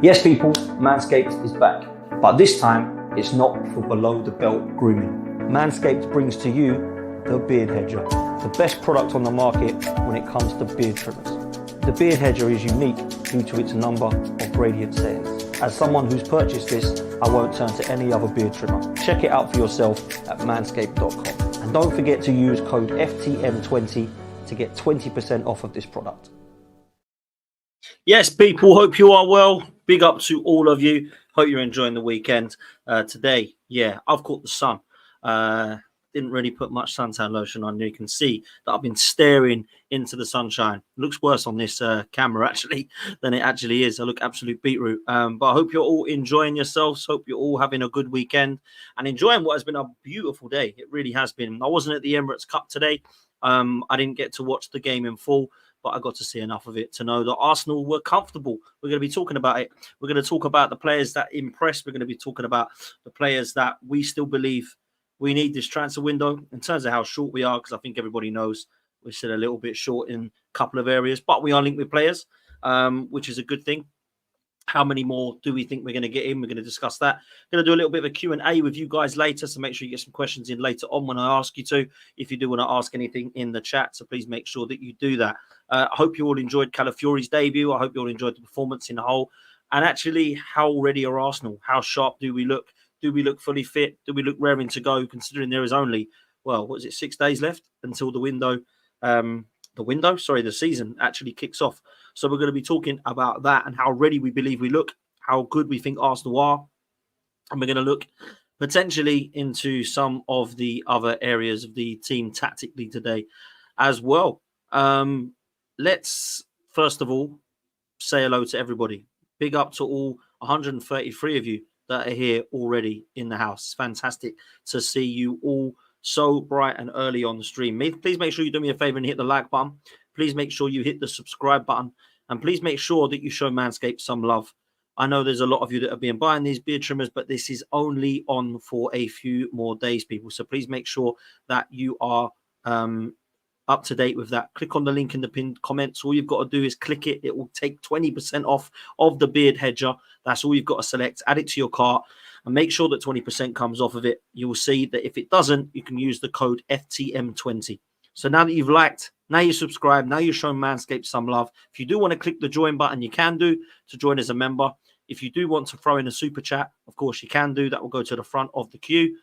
Yes, people, Manscaped is back, but this time it's not for below the belt grooming. Manscaped brings to you the Beard Hedger, the best product on the market when it comes to beard trimmers. The Beard Hedger is unique due to its number of radiant settings. As someone who's purchased this, I won't turn to any other beard trimmer. Check it out for yourself at manscaped.com. And don't forget to use code FTM20 to get 20% off of this product. Yes, people, hope you are well. Big up to all of you. Hope you're enjoying the weekend. Today, I've caught the sun. Didn't really put much suntan lotion on. You can see that I've been staring into the sunshine. It looks worse on this camera, actually, than it actually is. I look absolute beetroot. But I hope you're all enjoying yourselves. Hope you're all having a good weekend and enjoying what has been a beautiful day. It really has been. I wasn't at the Emirates Cup today. I didn't get to watch the game in full, but I got to see enough of it to know that Arsenal were comfortable. We're going to be talking about it. We're going to talk about the players that impressed. We're going to be talking about the players that we still believe we need this transfer window in terms of how short we are, because I think everybody knows we're still a little bit short in a couple of areas, but we are linked with players, which is a good thing. How many more do we think we're going to get in? We're going to discuss that. Going to do a little bit of a Q&A with you guys later, so make sure you get some questions in later on when I ask you to. If you do want to ask anything in the chat, so please make sure that you do that. I hope you all enjoyed Calafiori's debut. I hope you all enjoyed the performance in the whole. And actually, how ready are Arsenal? How sharp do we look? Do we look fully fit? Do we look raring to go, considering there is only, 6 days left until the season actually kicks off. So we're going to be talking about that and how ready we believe we look, how good we think Arsenal are. And we're going to look potentially into some of the other areas of the team tactically today as well. Let's, first of all, say hello to everybody. Big up to all 133 of you that are here already in the house. It's fantastic to see you all so bright and early on the stream. Please make sure you do me a favor and hit the like button. Please make sure you hit the subscribe button. And please make sure that you show Manscaped some love. I know there's a lot of you that have been buying these beard trimmers, but this is only on for a few more days, people. So please make sure that you are up to date with that. Click on the link in the pinned comments. All you've got to do is click it. It will take 20% off of the Beard Hedger. That's all you've got to select. Add it to your cart and make sure that 20% comes off of it. You will see that if it doesn't, you can use the code FTM20. So now that you've liked, now you subscribe, now you've shown Manscaped some love. If you do want to click the join button, you can do to join as a member. If you do want to throw in a super chat, of course you can do. That will go to the front of the queue.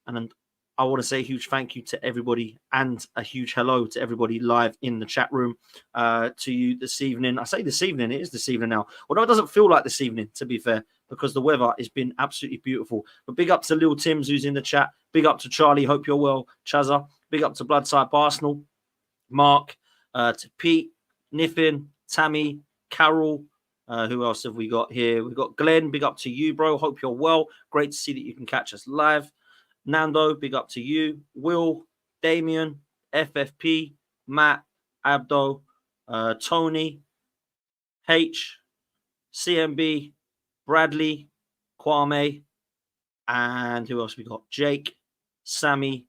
And I want to say a huge thank you to everybody and a huge hello to everybody live in the chat room to you this evening. I say this evening, it is this evening now. Although it doesn't feel like this evening, to be fair, because the weather has been absolutely beautiful. But big up to Lil Tim's who's in the chat. Big up to Charlie. Hope you're well. Chazza. Big up to Bloodside Arsenal. Mark. To Pete. Niffin. Tammy. Carol. Who else have we got here? We've got Glenn. Big up to you, bro. Hope you're well. Great to see that you can catch us live. Nando, big up to you. Will, Damien, FFP, Matt, Abdo, Tony, H, CMB, Bradley, Kwame, and who else we got? Jake, Sammy,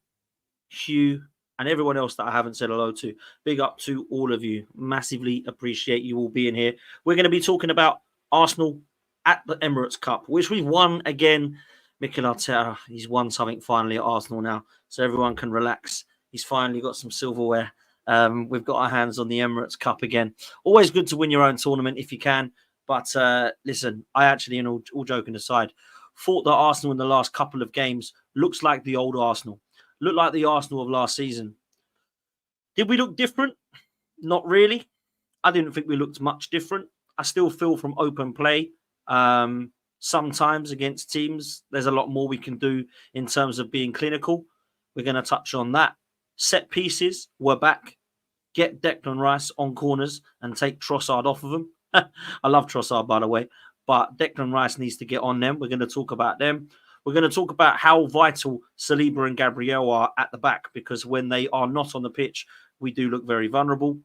Hugh, and everyone else that I haven't said hello to. Big up to all of you. Massively appreciate you all being here. We're going to be talking about Arsenal at the Emirates Cup, which we've won again. Mikel Arteta, he's won something finally at Arsenal now, so everyone can relax. He's finally got some silverware. We've got our hands on the Emirates Cup again. Always good to win your own tournament if you can. But listen, I actually, and all joking aside, thought that Arsenal in the last couple of games looks like the old Arsenal. Looked like the Arsenal of last season. Did we look different? Not really. I didn't think we looked much different. I still feel from open play. Sometimes against teams, there's a lot more we can do in terms of being clinical. We're going to touch on that. Set pieces, we're back. Get Declan Rice on corners and take Trossard off of them. I love Trossard, by the way, but Declan Rice needs to get on them. We're going to talk about them. We're going to talk about how vital Saliba and Gabrielle are at the back, because when they are not on the pitch, we do look very vulnerable.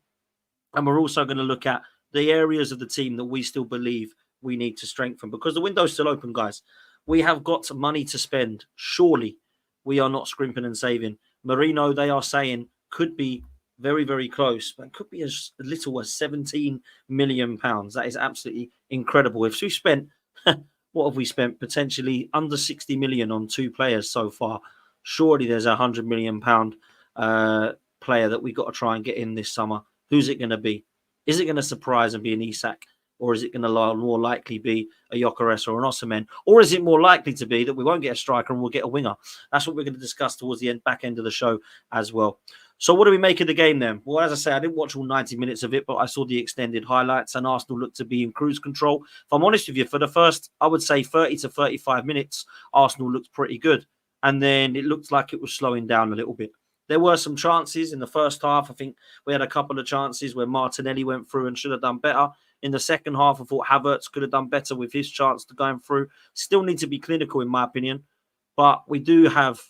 And we're also going to look at the areas of the team that we still believe we need to strengthen, because the window's still open, guys. We have got money to spend. Surely we are not scrimping and saving. Marino, they are saying, could be Very, very close, but it could be as little as £17 million. That is absolutely incredible. If we spent, what have we spent? Potentially under 60 million on 2 players so far. Surely there's £100 million player that we've got to try and get in this summer. Who's it going to be? Is it going to surprise and be an Isak? Or is it going to more likely be a Gyökeres or an Osimhen? Or is it more likely to be that we won't get a striker and we'll get a winger? That's what we're going to discuss towards the back end of the show as well. So what do we make of the game then? Well, as I say, I didn't watch all 90 minutes of it, but I saw the extended highlights and Arsenal looked to be in cruise control. If I'm honest with you, for the first, I would say 30 to 35 minutes, Arsenal looked pretty good. And then it looked like it was slowing down a little bit. There were some chances in the first half. I think we had a couple of chances where Martinelli went through and should have done better. In the second half, I thought Havertz could have done better with his chance to going through. Still need to be clinical, in my opinion. But we do have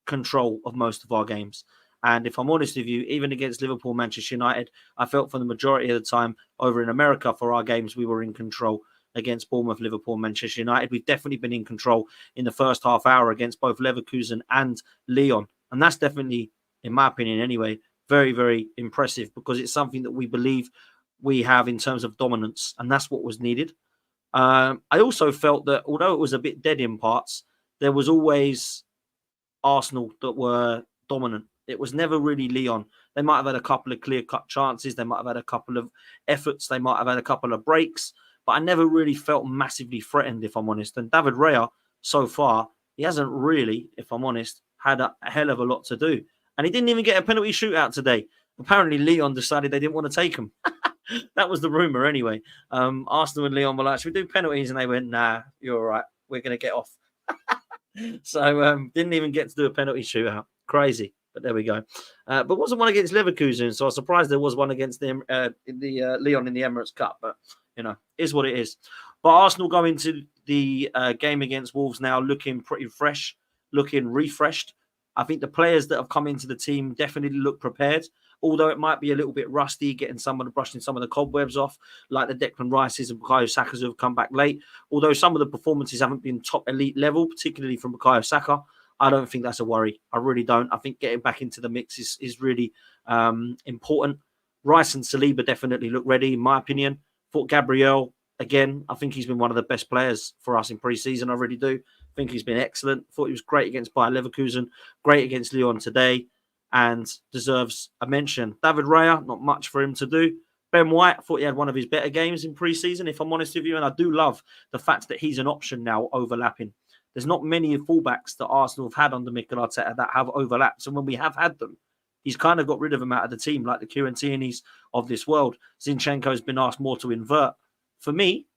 control of most of our games. And if I'm honest with you, even against Liverpool, Manchester United, I felt for the majority of the time over in America for our games, we were in control. Against Bournemouth, Liverpool, Manchester United, we've definitely been in control in the first half hour against both Leverkusen and Lyon. And that's definitely, in my opinion anyway, very, very impressive because it's something that we believe we have in terms of dominance. And that's what was needed. I also felt that although it was a bit dead in parts, there was always Arsenal that were dominant. It was never really Lyon. They might have had a couple of clear-cut chances. They might have had a couple of efforts. They might have had a couple of breaks. But I never really felt massively threatened, if I'm honest. And David Raya, so far, he hasn't really, if I'm honest, had a hell of a lot to do. And he didn't even get a penalty shootout today. Apparently, Lyon decided they didn't want to take him. That was the rumour anyway. Arsenal and Lyon were like, should we do penalties? And they went, nah, you're all right. We're going to get off. So didn't even get to do a penalty shootout. Crazy. But there we go. But wasn't one against Leverkusen. So I was surprised there was one against Lyon in the Emirates Cup. But, you know, is what it is. But Arsenal go into the game against Wolves now looking pretty fresh, looking refreshed. I think the players that have come into the team definitely look prepared, although it might be a little bit rusty, brushing some of the cobwebs off, like the Declan Rices and Bukayo Sakas who have come back late. Although some of the performances haven't been top elite level, particularly from Bukayo Saka, I don't think that's a worry. I really don't. I think getting back into the mix is really important. Rice and Saliba definitely look ready, in my opinion. Thought Gabrielle, again, I think he's been one of the best players for us in pre-season. I really do. I think he's been excellent. Thought he was great against Bayer Leverkusen, great against Lyon today, and deserves a mention. David Raya, not much for him to do. Ben White, I thought he had one of his better games in pre-season, if I'm honest with you, and I do love the fact that he's an option now overlapping. There's not many fullbacks that Arsenal have had under Mikel Arteta that have overlaps, and when we have had them, he's kind of got rid of them out of the team, like the Kieran Tierney's of this world. Zinchenko's been asked more to invert. For me,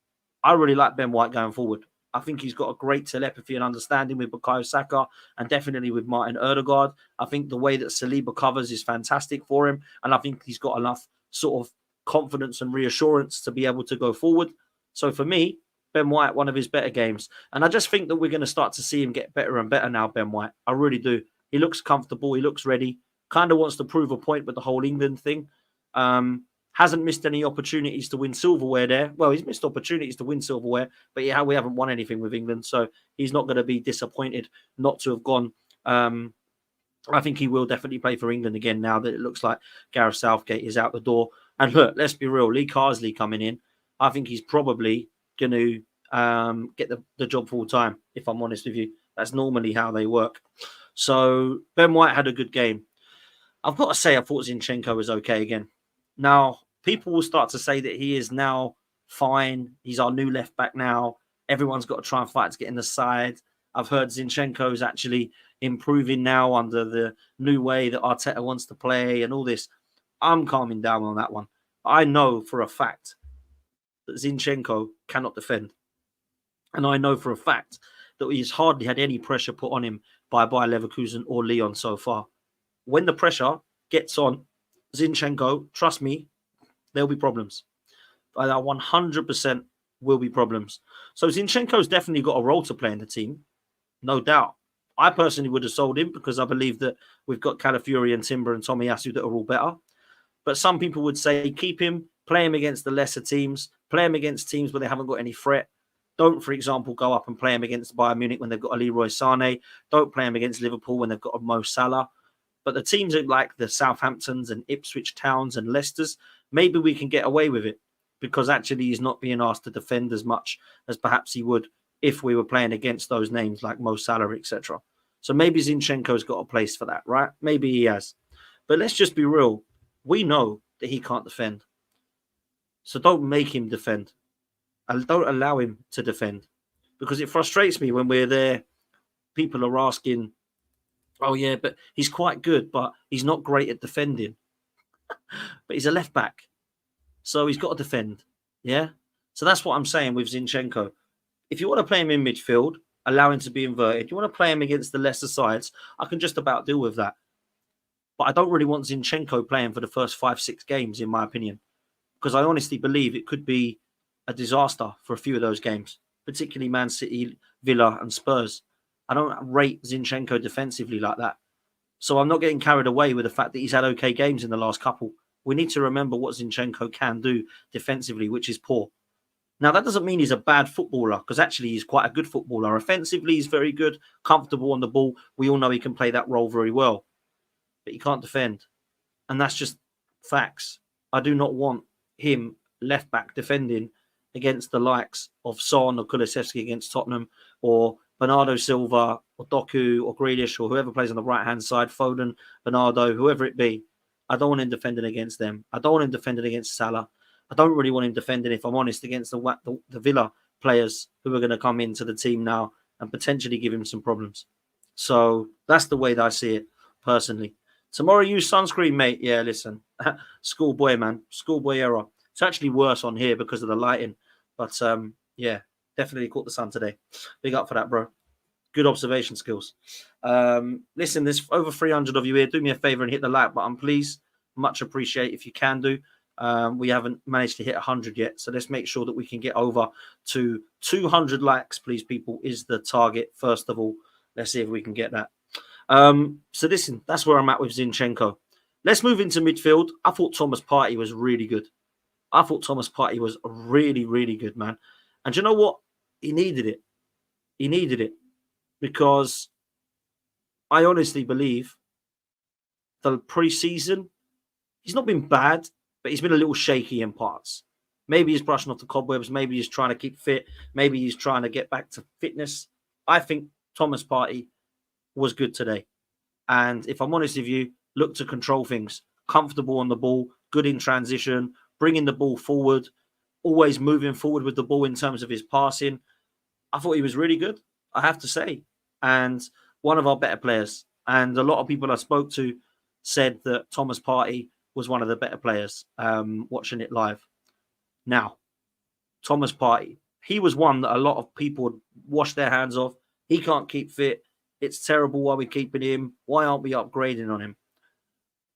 I really like Ben White going forward. I think he's got a great telepathy and understanding with Bukayo Saka and definitely with Martin Ødegaard. I think the way that Saliba covers is fantastic for him, and I think he's got enough sort of confidence and reassurance to be able to go forward. So for me, Ben White, one of his better games. And I just think that we're going to start to see him get better and better now, Ben White. I really do. He looks comfortable. He looks ready. Kind of wants to prove a point with the whole England thing. Hasn't missed any opportunities to win silverware there. Well, he's missed opportunities to win silverware, but yeah, we haven't won anything with England. So he's not going to be disappointed not to have gone. I think he will definitely play for England again now that it looks like Gareth Southgate is out the door. And look, let's be real. Lee Carsley coming in. I think he's probably going to get the job full time, if I'm honest with you. That's normally how they work. So Ben White had a good game. I've got to say, I thought Zinchenko was okay again. Now, people will start to say that he is now fine. He's our new left back now. Everyone's got to try and fight to get in the side. I've heard Zinchenko is actually improving now under the new way that Arteta wants to play and all this. I'm calming down on that one. I know for a fact that Zinchenko cannot defend. And I know for a fact that he's hardly had any pressure put on him by Bayer Leverkusen or Lyon so far. When the pressure gets on Zinchenko, trust me, there'll be problems. That 100% will be problems. So Zinchenko's definitely got a role to play in the team, no doubt. I personally would have sold him because I believe that we've got Calafiori and Timber and Tomiyasu that are all better. But some people would say keep him, play him against the lesser teams, play him against teams where they haven't got any threat. Don't, for example, go up and play him against Bayern Munich when they've got a Leroy Sané. Don't play him against Liverpool when they've got a Mo Salah. But the teams like the Southamptons and Ipswich Towns and Leicesters, maybe we can get away with it because actually he's not being asked to defend as much as perhaps he would if we were playing against those names like Mo Salah, etc. So maybe Zinchenko's got a place for that, right? Maybe he has. But let's just be real. We know that he can't defend. So don't make him defend. And don't allow him to defend. Because it frustrates me when we're there. People are asking, oh, yeah, but he's quite good, but he's not great at defending. But he's a left back. So he's got to defend. Yeah? So that's what I'm saying with Zinchenko. If you want to play him in midfield, allow him to be inverted. You want to play him against the lesser sides, I can just about deal with that. But I don't really want Zinchenko playing for the first 5-6 games, in my opinion. Because I honestly believe it could be a disaster for a few of those games, particularly Man City, Villa and Spurs. I don't rate Zinchenko defensively like that. So I'm not getting carried away with the fact that he's had okay games in the last couple. We need to remember what Zinchenko can do defensively, which is poor. Now, that doesn't mean he's a bad footballer, because actually he's quite a good footballer. Offensively, he's very good, comfortable on the ball. We all know he can play that role very well. But he can't defend. And that's just facts. I do not want him left-back defending against the likes of Son or Kulusevski against Tottenham, or Bernardo Silva or Doku or Grealish or whoever plays on the right-hand side, Foden, Bernardo, whoever it be. I don't want him defending against them. I don't want him defending against Salah. I don't really want him defending, if I'm honest, against the Villa players who are going to come into the team now and potentially give him some problems. So that's the way that I see it, personally. Tomorrow, use sunscreen, mate. Yeah, listen. Schoolboy, man. Schoolboy error. It's actually worse on here because of the lighting. But, yeah, definitely caught the sun today. Big up for that, bro. Good observation skills. Listen, there's over 300 of you here. Do me a favor and hit the like button, please. Much appreciate if you can do. We haven't managed to hit 100 yet, so let's make sure that we can get over to 200 likes, please, people, is the target. First of all, let's see if we can get that. So listen, that's where I'm at with Zinchenko. Let's move into midfield. I thought Thomas Partey was really good. I thought Thomas Partey was really, really good, man. And you know what? He needed it. He needed it because I honestly believe the pre-season, he's not been bad, but he's been a little shaky in parts. Maybe he's brushing off the cobwebs. Maybe he's trying to keep fit. Maybe he's trying to get back to fitness. I think Thomas Partey was good today. And if I'm honest with you, look to control things. Comfortable on the ball, good in transition, bringing the ball forward, always moving forward with the ball in terms of his passing. I thought he was really good, I have to say. And one of our better players. And a lot of people I spoke to said that Thomas Partey was one of the better players watching it live. Now, Thomas Partey, he was one that a lot of people would wash their hands off. He can't keep fit. It's terrible why we're keeping him. Why aren't we upgrading on him?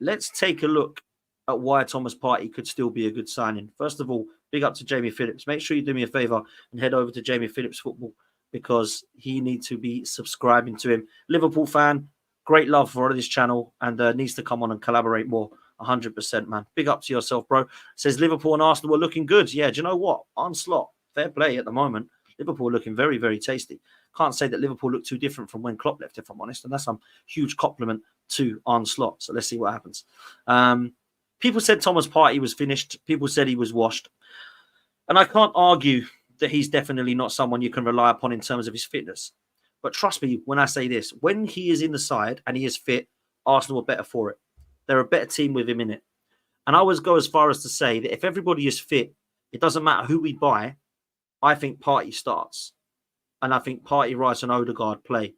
Let's take a look at why Thomas Partey could still be a good signing. First of all, big up to Jamie Phillips. Make sure you do me a favour and head over to Jamie Phillips Football because he needs to be subscribing to him. Liverpool fan, great love for this channel and needs to come on and collaborate more. 100%, man. Big up to yourself, bro. Says Liverpool and Arsenal were looking good. Yeah, do you know what? On slot, fair play at the moment. Liverpool are looking very, very tasty. Can't say that Liverpool look too different from when Klopp left, if I'm honest. And that's a huge compliment to Arne Slot. So let's see what happens. People said Thomas Partey was finished. People said he was washed. And I can't argue that he's definitely not someone you can rely upon in terms of his fitness. But trust me when I say this. When he is in the side and he is fit, Arsenal are better for it. They're a better team with him in it. And I always go as far as to say that if everybody is fit, it doesn't matter who we buy. I think Partey starts. And I think Partey, Rice and Odegaard play.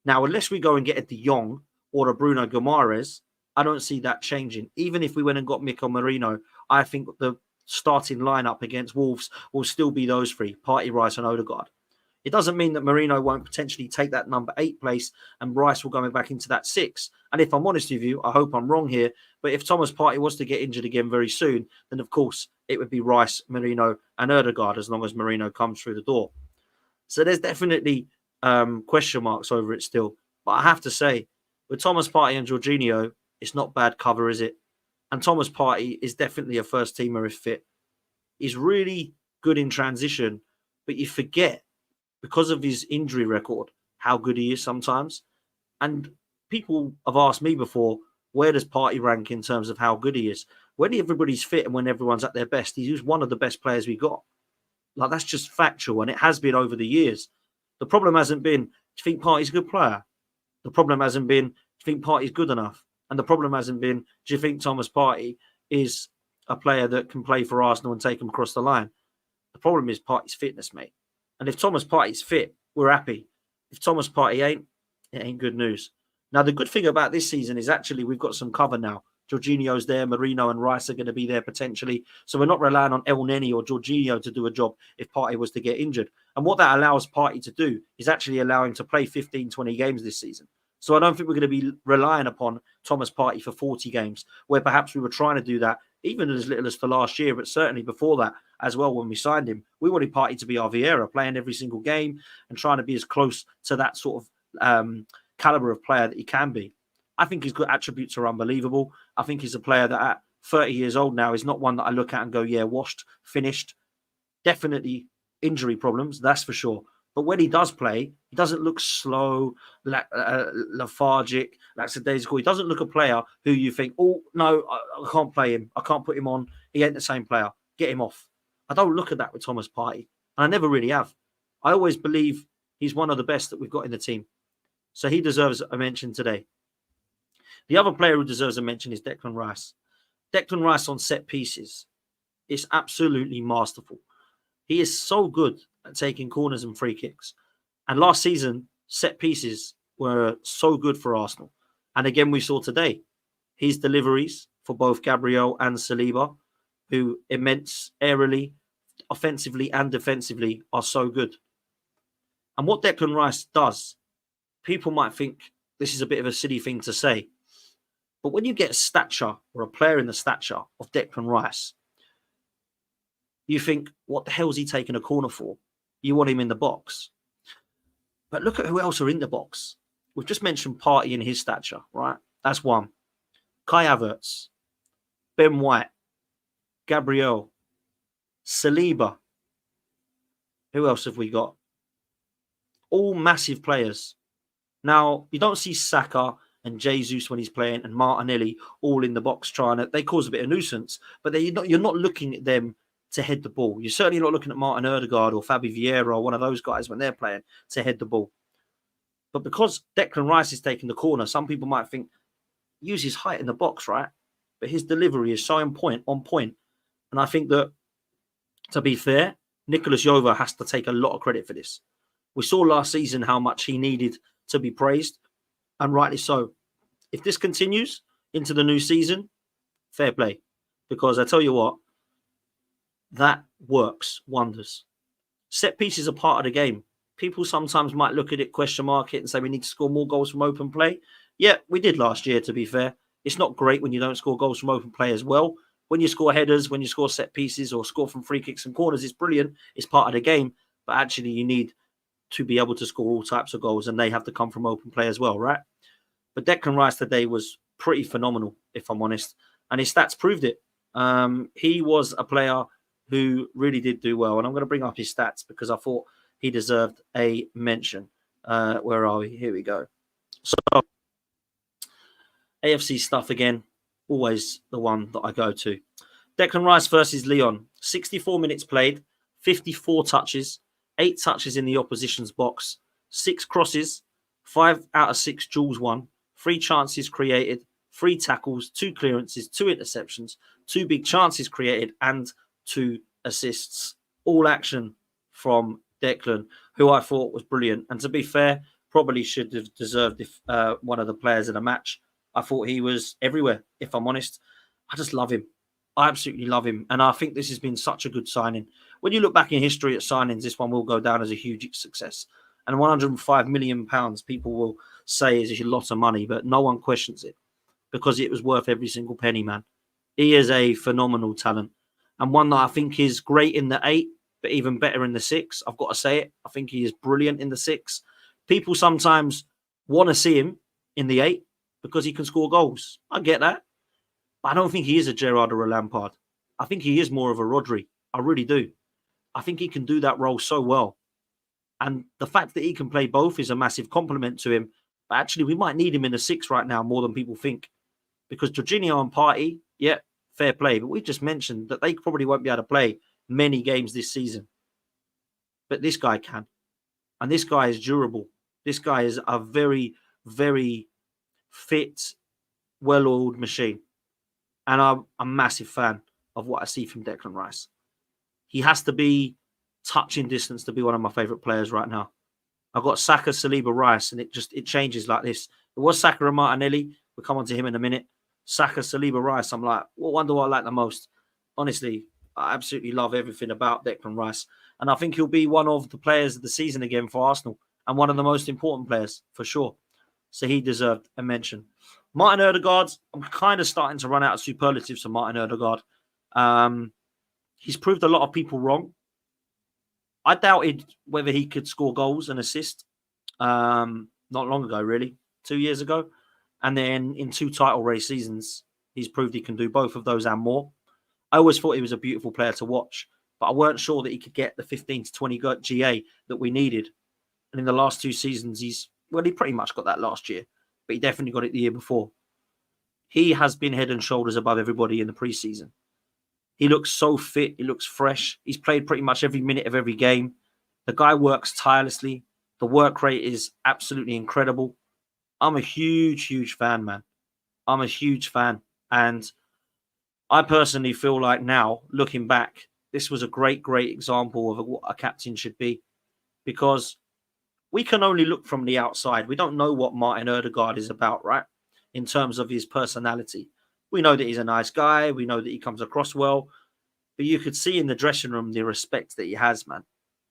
Now, unless we go and get a De Jong or a Bruno Guimaraes, I don't see that changing. Even if we went and got Mikel Merino, I think the starting lineup against Wolves will still be those three, Partey, Rice and Odegaard. It doesn't mean that Merino won't potentially take that number 8 place and Rice will go back into that 6. And if I'm honest with you, I hope I'm wrong here, but if Thomas Partey was to get injured again very soon, then of course it would be Rice, Merino and Odegaard as long as Merino comes through the door. So there's definitely question marks over it still. But I have to say, with Thomas Partey and Jorginho, it's not bad cover, is it? And Thomas Partey is definitely a first teamer if fit. He's really good in transition, but you forget, because of his injury record, how good he is sometimes. And people have asked me before, where does Partey rank in terms of how good he is? When everybody's fit and when everyone's at their best, he's one of the best players we got. Like, that's just factual, and it has been over the years. The problem hasn't been, do you think Partey's a good player? The problem hasn't been, do you think Partey's good enough? And the problem hasn't been, do you think Thomas Partey is a player that can play for Arsenal and take them across the line? The problem is Partey's fitness, mate. And if Thomas Partey's fit, we're happy. If Thomas Partey ain't, it ain't good news. Now, the good thing about this season is actually we've got some cover now. Jorginho's there, Marino and Rice are going to be there potentially. So we're not relying on El Neni or Jorginho to do a job if Partey was to get injured. And what that allows Partey to do is actually allow him to play 15, 20 games this season. So I don't think we're going to be relying upon Thomas Partey for 40 games, where perhaps we were trying to do that even as little as for last year, but certainly before that as well when we signed him. We wanted Partey to be our Vieira, playing every single game and trying to be as close to that sort of caliber of player that he can be. I think his good attributes are unbelievable. I think he's a player that at 30 years old now is not one that I look at and go, yeah, washed, finished. Definitely injury problems, that's for sure. But when he does play, he doesn't look slow, lethargic, lackadaisical. He doesn't look a player who you think, oh, no, I can't play him. I can't put him on. He ain't the same player. Get him off. I don't look at that with Thomas Partey. And I never really have. I always believe he's one of the best that we've got in the team. So he deserves a mention today. The other player who deserves a mention is Declan Rice. Declan Rice on set pieces is absolutely masterful. He is so good at taking corners and free kicks. And last season, set pieces were so good for Arsenal. And again, we saw today his deliveries for both Gabrielle and Saliba, who immense aerially, offensively and defensively are so good. And what Declan Rice does, people might think this is a bit of a silly thing to say, but when you get a stature or a player in the stature of Declan Rice, you think, what the hell is he taking a corner for? You want him in the box. But look at who else are in the box. We've just mentioned Partey in his stature, right? That's one. Kai Havertz, Ben White, Gabrielle, Saliba. Who else have we got? All massive players. Now, you don't see Saka and Jesus when he's playing and Martinelli all in the box trying to... They cause a bit of nuisance, but you're not looking at them to head the ball. You're certainly not looking at Martin Odegaard or Fabi Vieira or one of those guys when they're playing to head the ball. But because Declan Rice is taking the corner, some people might think, use his height in the box, right? But his delivery is so on point. And I think that, to be fair, Nicolas Jova has to take a lot of credit for this. We saw last season how much he needed to be praised, and rightly so. If this continues into the new season, fair play. Because I tell you what, that works wonders. Set pieces are part of the game. People sometimes might look at it, question mark it, and say we need to score more goals from open play. Yeah, we did last year, to be fair. It's not great when you don't score goals from open play as well. When you score headers, when you score set pieces or score from free kicks and corners, it's brilliant. It's part of the game. But actually, you need to be able to score all types of goals, and they have to come from open play as well, right? But Declan Rice today was pretty phenomenal, if I'm honest. And his stats proved it. He was a player who really did do well. And I'm going to bring up his stats because I thought he deserved a mention. Where are we? Here we go. So, AFC stuff again. Always the one that I go to. Declan Rice versus Lyon. 64 minutes played, 54 touches, 8 touches in the opposition's box, 6 crosses, 5 out of 6 duels won, 3 chances created, 3 tackles, 2 clearances, 2 interceptions, 2 big chances created, and 2 assists. All action from Declan, who I thought was brilliant. And to be fair, probably should have deserved one of the players of the match. I thought he was everywhere, if I'm honest. I just love him. I absolutely love him. And I think this has been such a good signing. When you look back in history at signings, this one will go down as a huge success. And £105 million, people will say is a lot of money, but no one questions it because it was worth every single penny, man. He is a phenomenal talent and one that I think is great in the 8, but even better in the 6. I've got to say it. I think he is brilliant in the 6. People sometimes want to see him in the 8 because he can score goals. I get that. But I don't think he is a Gerrard or a Lampard. I think he is more of a Rodri. I really do. I think he can do that role so well. And the fact that he can play both is a massive compliment to him. But actually, we might need him in the 6 right now more than people think. Because Jorginho and Partey, yeah, fair play. But we just mentioned that they probably won't be able to play many games this season. But this guy can. And this guy is durable. This guy is a very, very fit, well-oiled machine. And I'm a massive fan of what I see from Declan Rice. He has to be touching distance to be one of my favourite players right now. I've got Saka, Saliba, Rice, and it changes like this. It was Saka and Martinelli. We'll come on to him in a minute. Saka, Saliba, Rice. I'm like, what one do I like the most? Honestly, I absolutely love everything about Declan Rice. And I think he'll be one of the players of the season again for Arsenal and one of the most important players for sure. So he deserved a mention. Martin Odegaard, I'm kind of starting to run out of superlatives for Martin Odegaard. He's proved a lot of people wrong. I doubted whether he could score goals and assist not long ago, really, 2 years ago. And then in 2 title race seasons, he's proved he can do both of those and more. I always thought he was a beautiful player to watch, but I weren't sure that he could get the 15 to 20 GA that we needed. And in the last 2 seasons, he pretty much got that last year, but he definitely got it the year before. He has been head and shoulders above everybody in the preseason. He looks so fit. He looks fresh. He's played pretty much every minute of every game. The guy works tirelessly. The work rate is absolutely incredible. I'm a huge, huge fan, man. I'm a huge fan. And I personally feel like now, looking back, this was a great, great example of what a captain should be. Because we can only look from the outside. We don't know what Martin Odegaard is about, right? In terms of his personality. We know that he's a nice guy. We know that he comes across well. But you could see in the dressing room the respect that he has, man.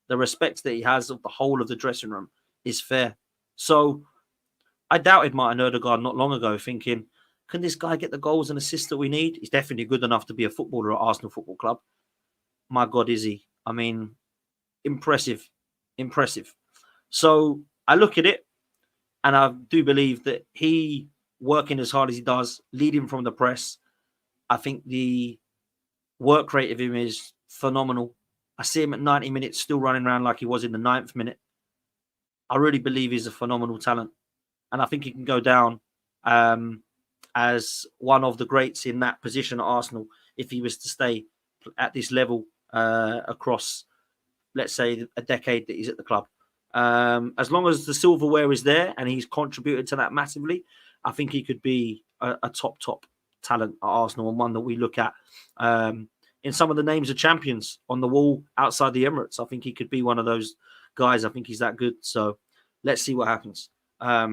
The respect that he has of the whole of the dressing room is fair. So I doubted Martin Odegaard not long ago, thinking, can this guy get the goals and assists that we need? He's definitely good enough to be a footballer at Arsenal Football Club. My God, is he? I mean, impressive. Impressive. So I look at it and I do believe that he, working as hard as he does, leading from the press, I think the work rate of him is phenomenal. I see him at 90 minutes still running around like he was in the 9th minute. I really believe he's a phenomenal talent. And I think he can go down as one of the greats in that position at Arsenal if he was to stay at this level across, let's say, a decade that he's at the club. As long as the silverware is there and he's contributed to that massively, I think he could be a top talent at Arsenal and one that we look at in some of the names of champions on the wall outside the Emirates. I think he could be one of those guys. I think he's that good. So let's see what happens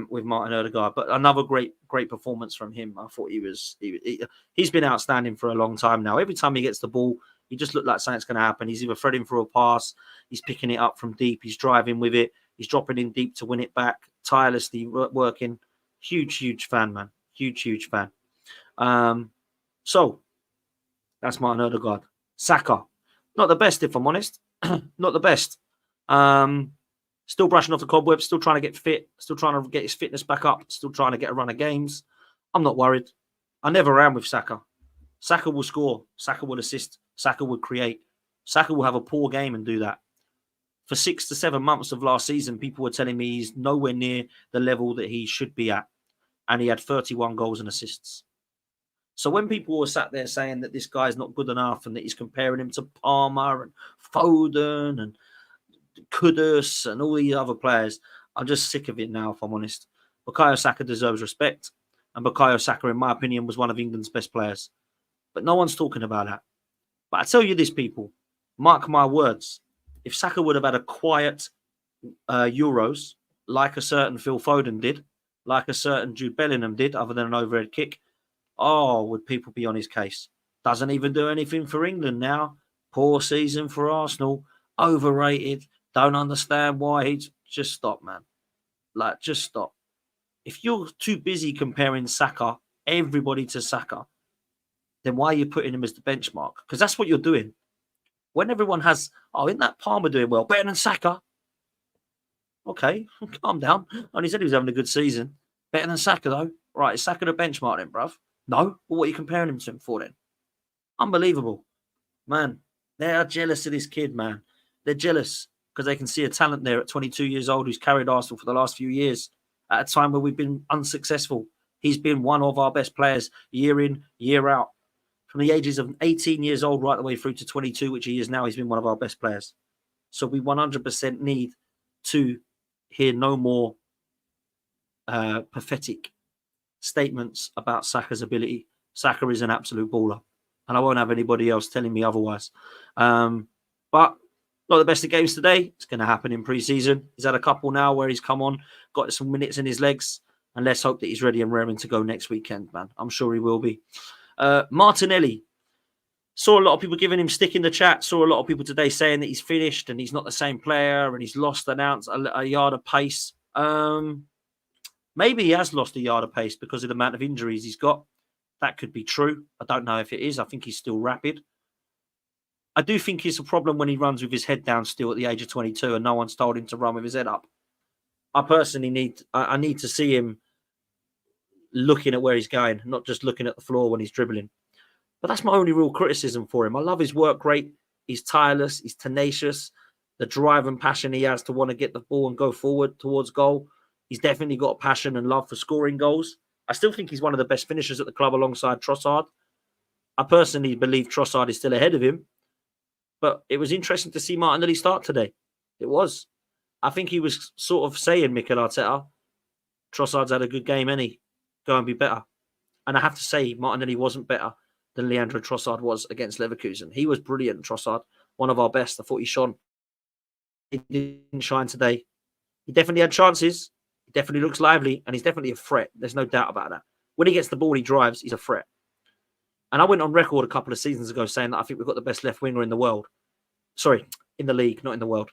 with Martin Odegaard. But another great performance from him. I thought he's been outstanding for a long time now. Every time he gets the ball, he just looked like something's going to happen. He's either threading for a pass, he's picking it up from deep, he's driving with it, he's dropping in deep to win it back, tirelessly working. Huge fan, man. Huge fan. So that's Martin Odegaard. Saka, not the best, if I'm honest. Not the best. Still brushing off the cobwebs, still trying to get fit, still trying to get his fitness back up, still trying to get a run of games. I'm not worried. I never am with Saka. Saka will score. Saka will assist. Saka will create. Saka will have a poor game and do that. For 6 to 7 months of last season, people were telling me he's nowhere near the level that he should be at. And he had 31 goals and assists. So when people were sat there saying that this guy's not good enough and that he's comparing him to Palmer and Foden and Kudus and all these other players, I'm just sick of it now, if I'm honest. Bukayo Saka deserves respect. And Bukayo Saka, in my opinion, was one of England's best players. But no one's talking about that. But I tell you this, people, mark my words. If Saka would have had a quiet Euros, like a certain Phil Foden did, like a certain Jude Bellingham did, other than an overhead kick, would people be on his case? Doesn't even do anything for England now. Poor season for Arsenal. Overrated. Don't understand why he's... Just stop, man. Just stop. If you're too busy comparing Saka, everybody to Saka, then why are you putting him as the benchmark? Because that's what you're doing. When everyone has, isn't that Palmer doing well? Better than Saka. Okay, calm down. Only said he was having a good season. Better than Saka, though. Right, is Saka the benchmark then, bruv? No? Well, what are you comparing him to him for then? Unbelievable. Man, they are jealous of this kid, man. They're jealous because they can see a talent there at 22 years old who's carried Arsenal for the last few years. at a time where we've been unsuccessful. He's been one of our best players year in, year out. From the ages of 18 years old right the way through to 22, which he is now, he's been one of our best players. So we 100% need to hear no more pathetic statements about Saka's ability. Saka is an absolute baller, and I won't have anybody else telling me otherwise. But not the best of games today. It's going to happen in pre-season. He's had a couple now where he's come on, got some minutes in his legs, and let's hope that he's ready and raring to go next weekend, man. I'm sure he will be. Martinelli. Saw a lot of people giving him stick in the chat. Saw a lot of people today saying that he's finished and he's not the same player and he's lost an ounce, a yard of pace. Maybe he has lost a yard of pace because of the amount of injuries he's got. That could be true. I don't know if it is. I think he's still rapid. I do think it's a problem when he runs with his head down still at the age of 22 and no one's told him to run with his head up. I personally need to see him looking at where he's going, not just looking at the floor when he's dribbling. But that's my only real criticism for him. I love his work rate. He's tireless. He's tenacious. The drive and passion he has to want to get the ball and go forward towards goal. He's definitely got a passion and love for scoring goals. I still think he's one of the best finishers at the club alongside Trossard. I personally believe Trossard is still ahead of him. But it was interesting to see Martinelli start today. It was. I think he was sort of saying, Mikel Arteta, Trossard's had a good game, any go and be better. And I have to say, Martinelli wasn't better than Leandro Trossard was against Leverkusen. He was brilliant, Trossard. One of our best. I thought he shone. He didn't shine today. He definitely had chances. He definitely looks lively. And he's definitely a threat. There's no doubt about that. When he gets the ball, he drives. He's a threat. And I went on record a couple of seasons ago saying that I think we've got the best left winger in the world. Sorry, in the league, not in the world.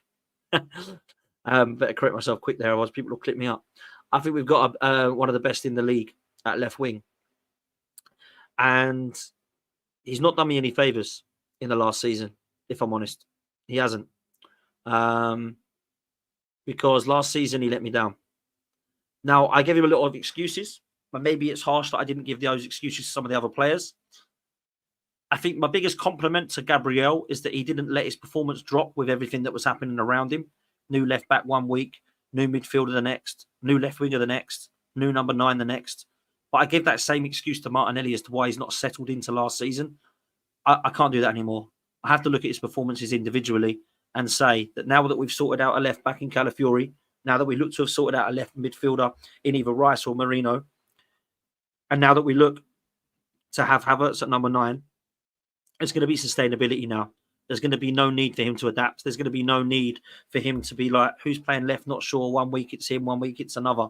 Better correct myself quick there, otherwise people will clip me up. I think we've got one of the best in the league at left wing. And he's not done me any favours in the last season, if I'm honest. He hasn't. Because last season he let me down. Now, I gave him a lot of excuses, but maybe it's harsh that I didn't give those excuses to some of the other players. I think my biggest compliment to Gabrielle is that he didn't let his performance drop with everything that was happening around him. New left back 1 week, new midfielder the next, new left winger the next, new number 9 the next. But I give that same excuse to Martinelli as to why he's not settled into last season. I can't do that anymore. I have to look at his performances individually and say that now that we've sorted out a left back in Calafiori, now that we look to have sorted out a left midfielder in either Rice or Marino, and now that we look to have Havertz at number 9, there's going to be sustainability now. There's going to be no need for him to adapt. There's going to be no need for him to be like, who's playing left? Not sure. 1 week it's him, 1 week it's another.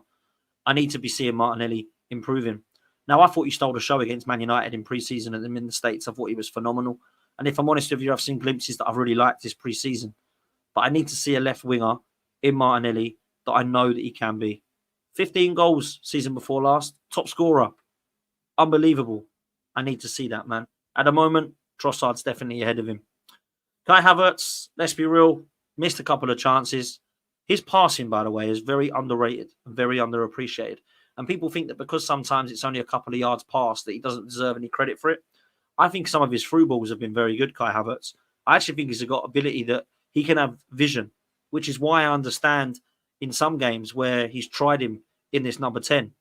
I need to be seeing Martinelli improving. Now, I thought he stole the show against Man United in pre-season and in the States. I thought he was phenomenal. And if I'm honest with you, I've seen glimpses that I've really liked this pre-season. But I need to see a left winger in Martinelli that I know that he can be. 15 goals season before last. Top scorer. Unbelievable. I need to see that, man. At the moment, Trossard's definitely ahead of him. Kai Havertz, let's be real, missed a couple of chances. His passing, by the way, is very underrated and very underappreciated. And people think that because sometimes it's only a couple of yards past that he doesn't deserve any credit for it. I think some of his through balls have been very good, Kai Havertz. I actually think he's got ability that he can have vision, which is why I understand in some games where he's tried him in this number 10.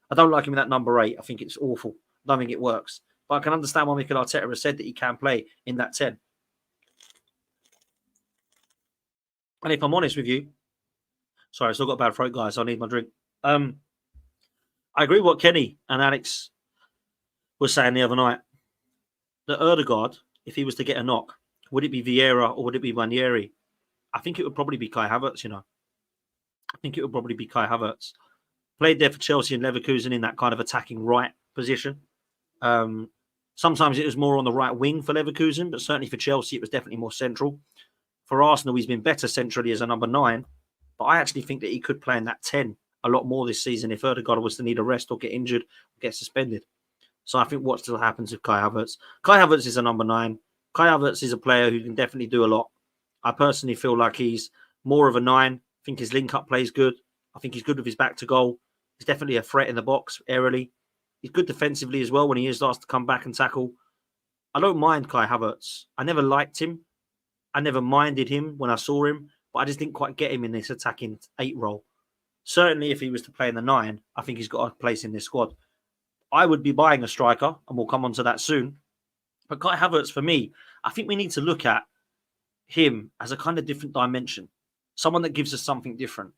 I don't like him in that number 8. I think it's awful. I don't think it works. But I can understand why Mikel Arteta has said that he can play in that 10. And if I'm honest with you, sorry, I still got a bad throat, guys. So I need my drink. I agree with what Kenny and Alex were saying the other night. That Ødegaard, if he was to get a knock, would it be Vieira or would it be Ranieri? I think it would probably be Kai Havertz, you know. I think it would probably be Kai Havertz. Played there for Chelsea and Leverkusen in that kind of attacking right position. Sometimes it was more on the right wing for Leverkusen, but certainly for Chelsea, it was definitely more central. For Arsenal, he's been better centrally as a number 9, but I actually think that he could play in that 10 a lot more this season if Ødegaard was to need a rest or get injured or get suspended. So I think what still happens with Kai Havertz. Kai Havertz is a number 9. Kai Havertz is a player who can definitely do a lot. I personally feel like he's more of a 9. I think his link-up play is good. I think he's good with his back to goal. He's definitely a threat in the box aerially. He's good defensively as well when he is asked to come back and tackle. I don't mind Kai Havertz. I never liked him. I never minded him when I saw him, but I just didn't quite get him in this attacking 8 role. Certainly, if he was to play in the 9, I think he's got a place in this squad. I would be buying a striker, and we'll come on to that soon. But Kai Havertz, for me, I think we need to look at him as a kind of different dimension. Someone that gives us something different.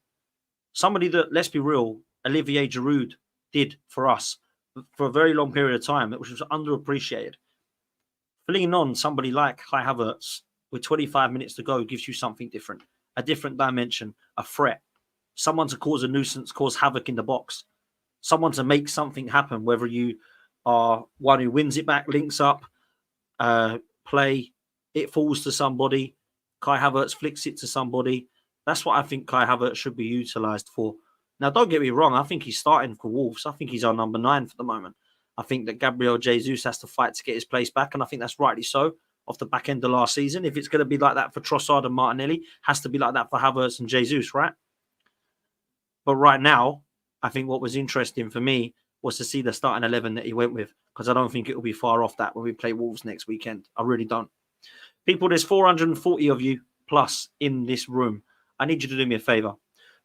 Somebody that, let's be real, Olivier Giroud did for us for a very long period of time, which was underappreciated. Filling on somebody like Kai Havertz with 25 minutes to go gives you something different, a different dimension, a threat, someone to cause a nuisance, cause havoc in the box, someone to make something happen, whether you are one who wins it back, links up, play, it falls to somebody, Kai Havertz flicks it to somebody. That's what I think Kai Havertz should be utilised for. Now, don't get me wrong. I think he's starting for Wolves. I think he's our number 9 for the moment. I think that Gabriel Jesus has to fight to get his place back, and I think that's rightly so off the back end of last season. If it's going to be like that for Trossard and Martinelli, has to be like that for Havertz and Jesus, right? But right now, I think what was interesting for me was to see the starting 11 that he went with, because I don't think it will be far off that when we play Wolves next weekend. I really don't. People, there's 440 of you plus in this room. I need you to do me a favour,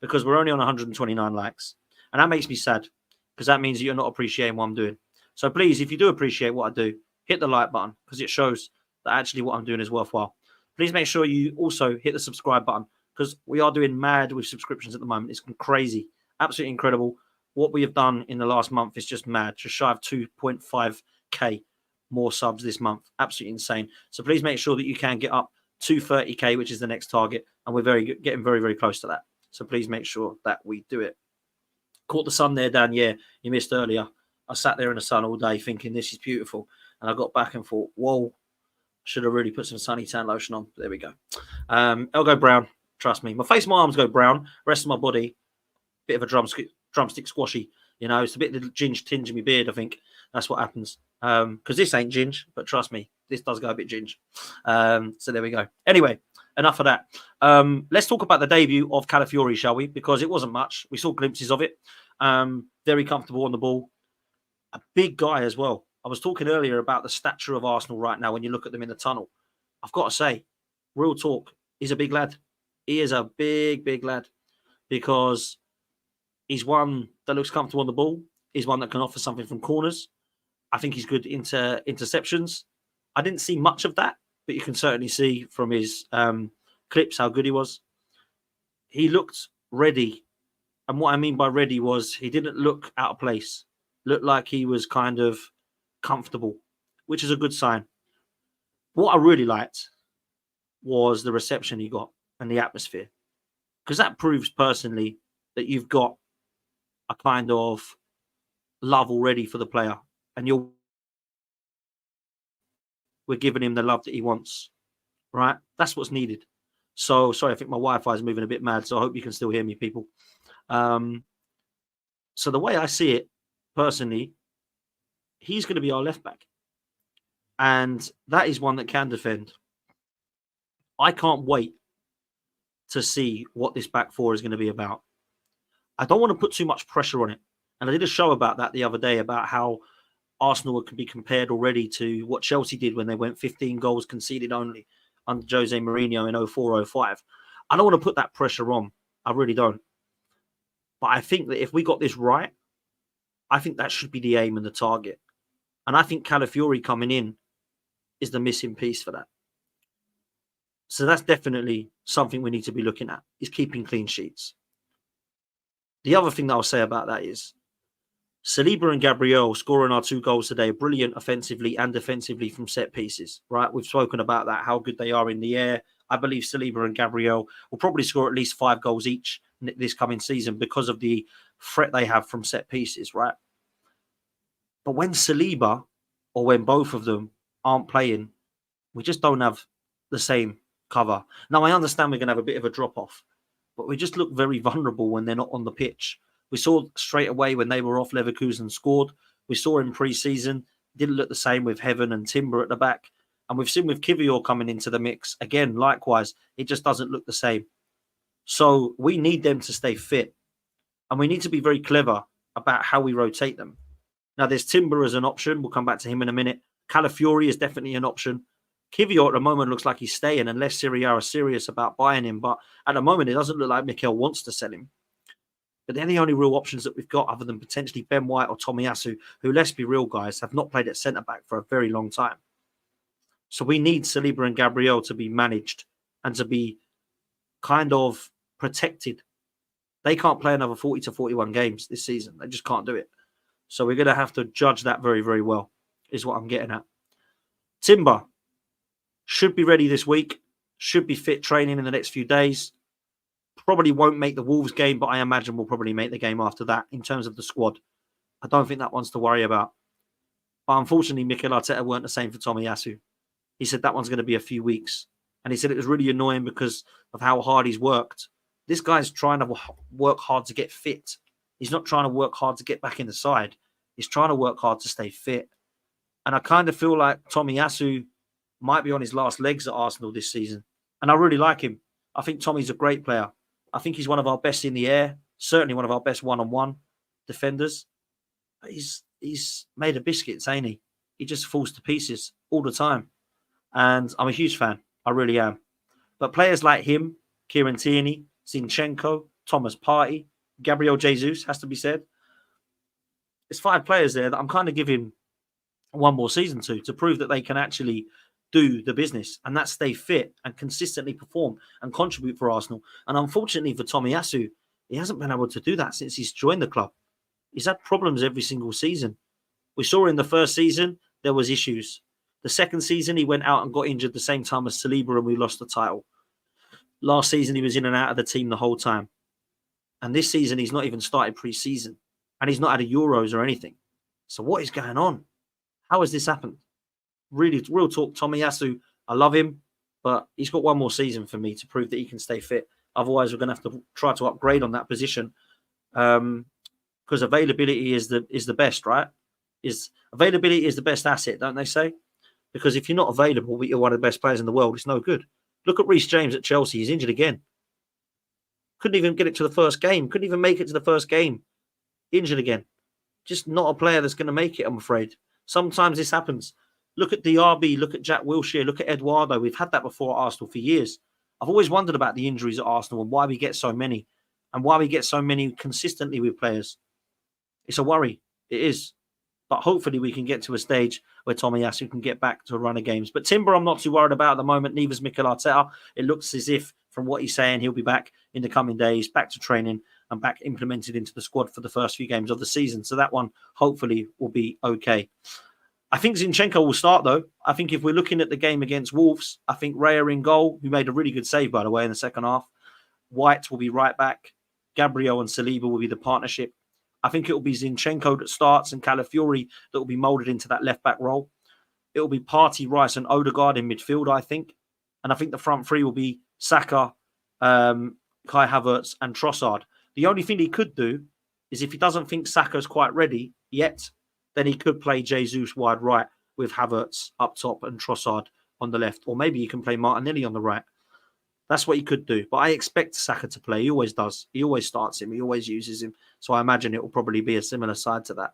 because we're only on 129 likes. And that makes me sad, because that means that you're not appreciating what I'm doing. So please, if you do appreciate what I do, hit the like button, because it shows that actually what I'm doing is worthwhile. Please make sure you also hit the subscribe button, because we are doing mad with subscriptions at the moment. It's crazy, absolutely incredible. What we have done in the last month is just mad, just shy of 2.5k more subs this month. Absolutely insane. So please make sure that you can get up to 30k, which is the next target, and we're getting very, very close to that. So please make sure that we do it. Caught the sun there, Dan. Yeah, you missed earlier. I sat there in the sun all day thinking this is beautiful, and I got back and thought, whoa, should have really put some sunny tan lotion on. There we go. I'll go brown. Trust me. My face and my arms go brown. Rest of my body, bit of a drumstick squashy. You know, it's a bit of the ginge tinge in my beard, I think. That's what happens. Because this ain't ginge, but trust me, this does go a bit ginge. So there we go. Anyway, enough of that. Let's talk about the debut of Calafiori, shall we? Because it wasn't much. We saw glimpses of it. Very comfortable on the ball. A big guy as well. I was talking earlier about the stature of Arsenal right now when you look at them in the tunnel. I've got to say, real talk, he's a big lad. He is a big, big lad, because he's one that looks comfortable on the ball. He's one that can offer something from corners. I think he's good into interceptions. I didn't see much of that, but you can certainly see from his clips how good he was. He looked ready. And what I mean by ready was he didn't look out of place. Looked like he was kind of comfortable, which is a good sign. What I really liked was the reception he got and the atmosphere, because that proves personally that you've got a kind of love already for the player, and we're giving him the love that he wants, right? That's what's needed. So, sorry, I think my Wi-Fi is moving a bit mad, so I hope you can still hear me, people. So the way I see it, personally, he's going to be our left back, and that is one that can defend. I can't wait to see what this back four is going to be about. I don't want to put too much pressure on it, and I did a show about that the other day, about how Arsenal can be compared already to what Chelsea did when they went 15 goals conceded only under Jose Mourinho in 04-05. I don't want to put that pressure on. I really don't. But I think that if we got this right, I think that should be the aim and the target. And I think Calafiori coming in is the missing piece for that. So that's definitely something we need to be looking at, is keeping clean sheets. The other thing that I'll say about that is Saliba and Gabrielle scoring our 2 goals today, brilliant offensively and defensively from set pieces, right? We've spoken about that, how good they are in the air. I believe Saliba and Gabrielle will probably score at least 5 goals each this coming season because of the threat they have from set pieces, right? But when Saliba, or when both of them aren't playing, we just don't have the same cover. Now, I understand we're going to have a bit of a drop-off, but we just look very vulnerable when they're not on the pitch. We saw straight away when they were off, Leverkusen scored. We saw in pre-season, didn't look the same with Heaven and Timber at the back. And we've seen with Kivior coming into the mix. Again, likewise, it just doesn't look the same. So we need them to stay fit. And we need to be very clever about how we rotate them. Now, there's Timber as an option. We'll come back to him in a minute. Calafiori is definitely an option. Kivior at the moment looks like he's staying unless Serie A are serious about buying him. But at the moment, it doesn't look like Mikel wants to sell him. But they're the only real options that we've got other than potentially Ben White or Tomiyasu, who, let's be real, guys, have not played at centre-back for a very long time. So we need Saliba and Gabrielle to be managed and to be kind of protected. They can't play another 40 to 41 games this season. They just can't do it. So we're going to have to judge that very, very well, is what I'm getting at. Timber should be ready this week, should be fit training in the next few days. Probably won't make the Wolves game, but I imagine we'll probably make the game after that in terms of the squad. I don't think that one's to worry about. But unfortunately, Mikel Arteta weren't the same for Tomiyasu. He said that one's going to be a few weeks. And he said it was really annoying because of how hard he's worked. This guy's trying to work hard to get fit. He's not trying to work hard to get back in the side. He's trying to work hard to stay fit. And I kind of feel like Tomiyasu might be on his last legs at Arsenal this season. And I really like him. I think Tommy's a great player. I think he's one of our best in the air. Certainly one of our best one-on-one defenders. But he's made of biscuits, ain't he? He just falls to pieces all the time. And I'm a huge fan. I really am. But players like him, Kieran Tierney, Zinchenko, Thomas Partey, Gabriel Jesus, has to be said. There's 5 players there that I'm kind of giving one more season to prove that they can actually do the business, and that's stay fit and consistently perform and contribute for Arsenal. And unfortunately for Tomiyasu, he hasn't been able to do that since he's joined the club. He's had problems every single season. We saw in the first season, there was issues. The second season, he went out and got injured the same time as Saliba and we lost the title. Last season, he was in and out of the team the whole time. And this season, he's not even started pre-season. And he's not had a Euros or anything. So what is going on? How has this happened? Really, real talk, Tomiyasu, I love him, but he's got one more season for me to prove that he can stay fit. Otherwise, we're going to have to try to upgrade on that position because availability is the best, right? Availability is the best asset, don't they say? Because if you're not available, but you're one of the best players in the world, it's no good. Look at Reece James at Chelsea. He's injured again. Couldn't even get it to the first game. Couldn't even make it to the first game. Injured again. Just not a player that's going to make it, I'm afraid. Sometimes this happens. Look at DRB, look at Jack Wilshere, look at Eduardo. We've had that before at Arsenal for years. I've always wondered about the injuries at Arsenal and why we get so many and why we get so many consistently with players. It's a worry. It is. But hopefully we can get to a stage where Tomiyasu can get back to a run of games. But Timber, I'm not too worried about at the moment. Neither's Mikel Arteta. It looks as if, from what he's saying, he'll be back in the coming days, back to training and back implemented into the squad for the first few games of the season. So that one hopefully will be okay. I think Zinchenko will start, though. I think if we're looking at the game against Wolves, I think Raya in goal, who made a really good save, by the way, in the second half. White will be right back. Gabriel and Saliba will be the partnership. I think it will be Zinchenko that starts and Calafiori that will be moulded into that left-back role. It will be Partey, Rice and Odegaard in midfield, I think. And I think the front three will be Saka, Kai Havertz and Trossard. The only thing he could do is if he doesn't think Saka's quite ready yet, then he could play Jesus wide right with Havertz up top and Trossard on the left. Or maybe he can play Martinelli on the right. That's what he could do. But I expect Saka to play. He always does. He always starts him. He always uses him. So I imagine it will probably be a similar side to that.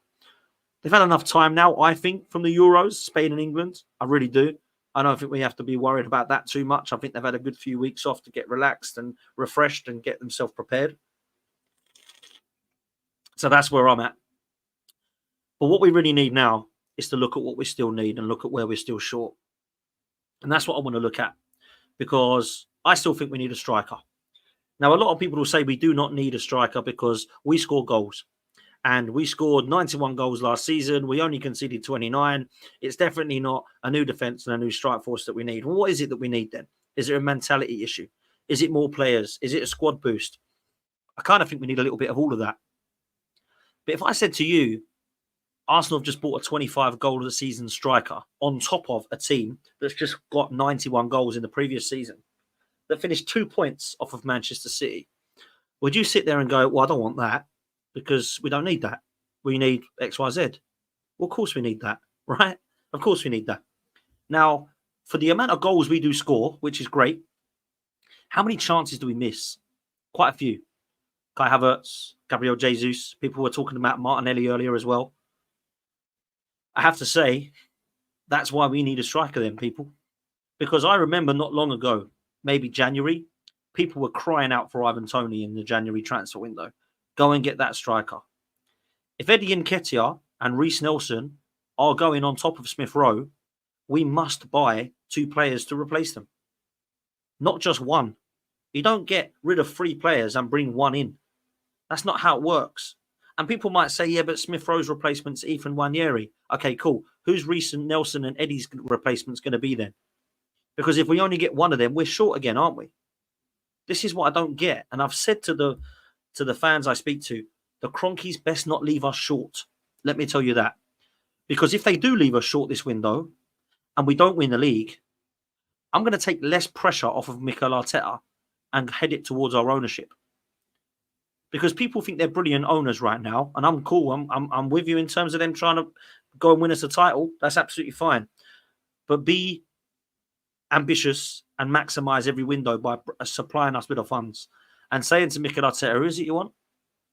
They've had enough time now, I think, from the Euros, Spain and England. I really do. I don't think we have to be worried about that too much. I think they've had a good few weeks off to get relaxed and refreshed and get themselves prepared. So that's where I'm at. But what we really need now is to look at what we still need and look at where we're still short. And that's what I want to look at because I still think we need a striker. Now, a lot of people will say we do not need a striker because we score goals. And we scored 91 goals last season. We only conceded 29. It's definitely not a new defence and a new strike force that we need. Well, what is it that we need then? Is it a mentality issue? Is it more players? Is it a squad boost? I kind of think we need a little bit of all of that. But if I said to you, Arsenal have just bought a 25 goal of the season striker on top of a team that's just got 91 goals in the previous season, that finished 2 points off of Manchester City, would you sit there and go, well, I don't want that because we don't need that. We need X, Y, Z. Well, of course we need that, right? Of course we need that. Now, for the amount of goals we do score, which is great, how many chances do we miss? Quite a few. Kai Havertz, Gabriel Jesus, people were talking about Martinelli earlier as well. I have to say, that's why we need a striker then, people. Because I remember not long ago, maybe January, people were crying out for Ivan Toney in the January transfer window. Go and get that striker. If Eddie Nketiah and Reece Nelson are going on top of Smith Rowe, we must buy 2 players to replace them. Not just one. You don't get rid of 3 players and bring 1 in. That's not how it works. And people might say, yeah, but Smith Rowe's replacement's Ethan Nwaneri. Okay, cool. Who's Reece Nelson and Eddie's replacement's going to be then? Because if we only get one of them, we're short again, aren't we? This is what I don't get. And I've said to the fans I speak to, the Cronkies best not leave us short. Let me tell you that. Because if they do leave us short this window and we don't win the league, I'm going to take less pressure off of Mikel Arteta and head it towards our ownership. Because people think they're brilliant owners right now, and I'm cool. I'm with you in terms of them trying to go and win us a title. That's absolutely fine. But be ambitious and maximise every window by supplying us with the funds and saying to Mikel Arteta, who is it you want?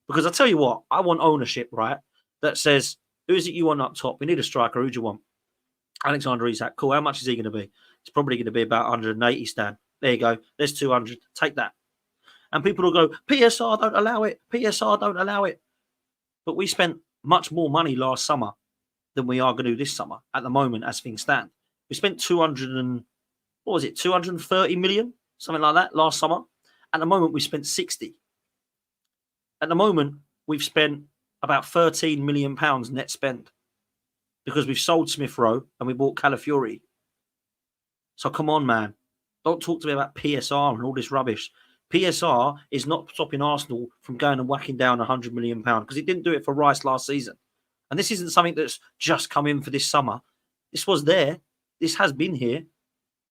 Because I tell you what, I want ownership, right? That says, who is it you want up top? We need a striker. Who do you want? Alexander Isak. Cool. How much is he going to be? It's probably going to be about 180, Stan. There you go. There's 200. Take that. And people will go, PSR don't allow it. PSR don't allow it. But we spent much more money last summer than we are going to do this summer at the moment as things stand. We spent 230 million? Something like that last summer. At the moment, we spent 60. At the moment, we've spent about £13 million net spend because we've sold Smith Rowe and we bought Calafiori. So come on, man. Don't talk to me about PSR and all this rubbish. PSR is not stopping Arsenal from going and whacking down £100 million because he didn't do it for Rice last season. And this isn't something that's just come in for this summer. This was there. This has been here.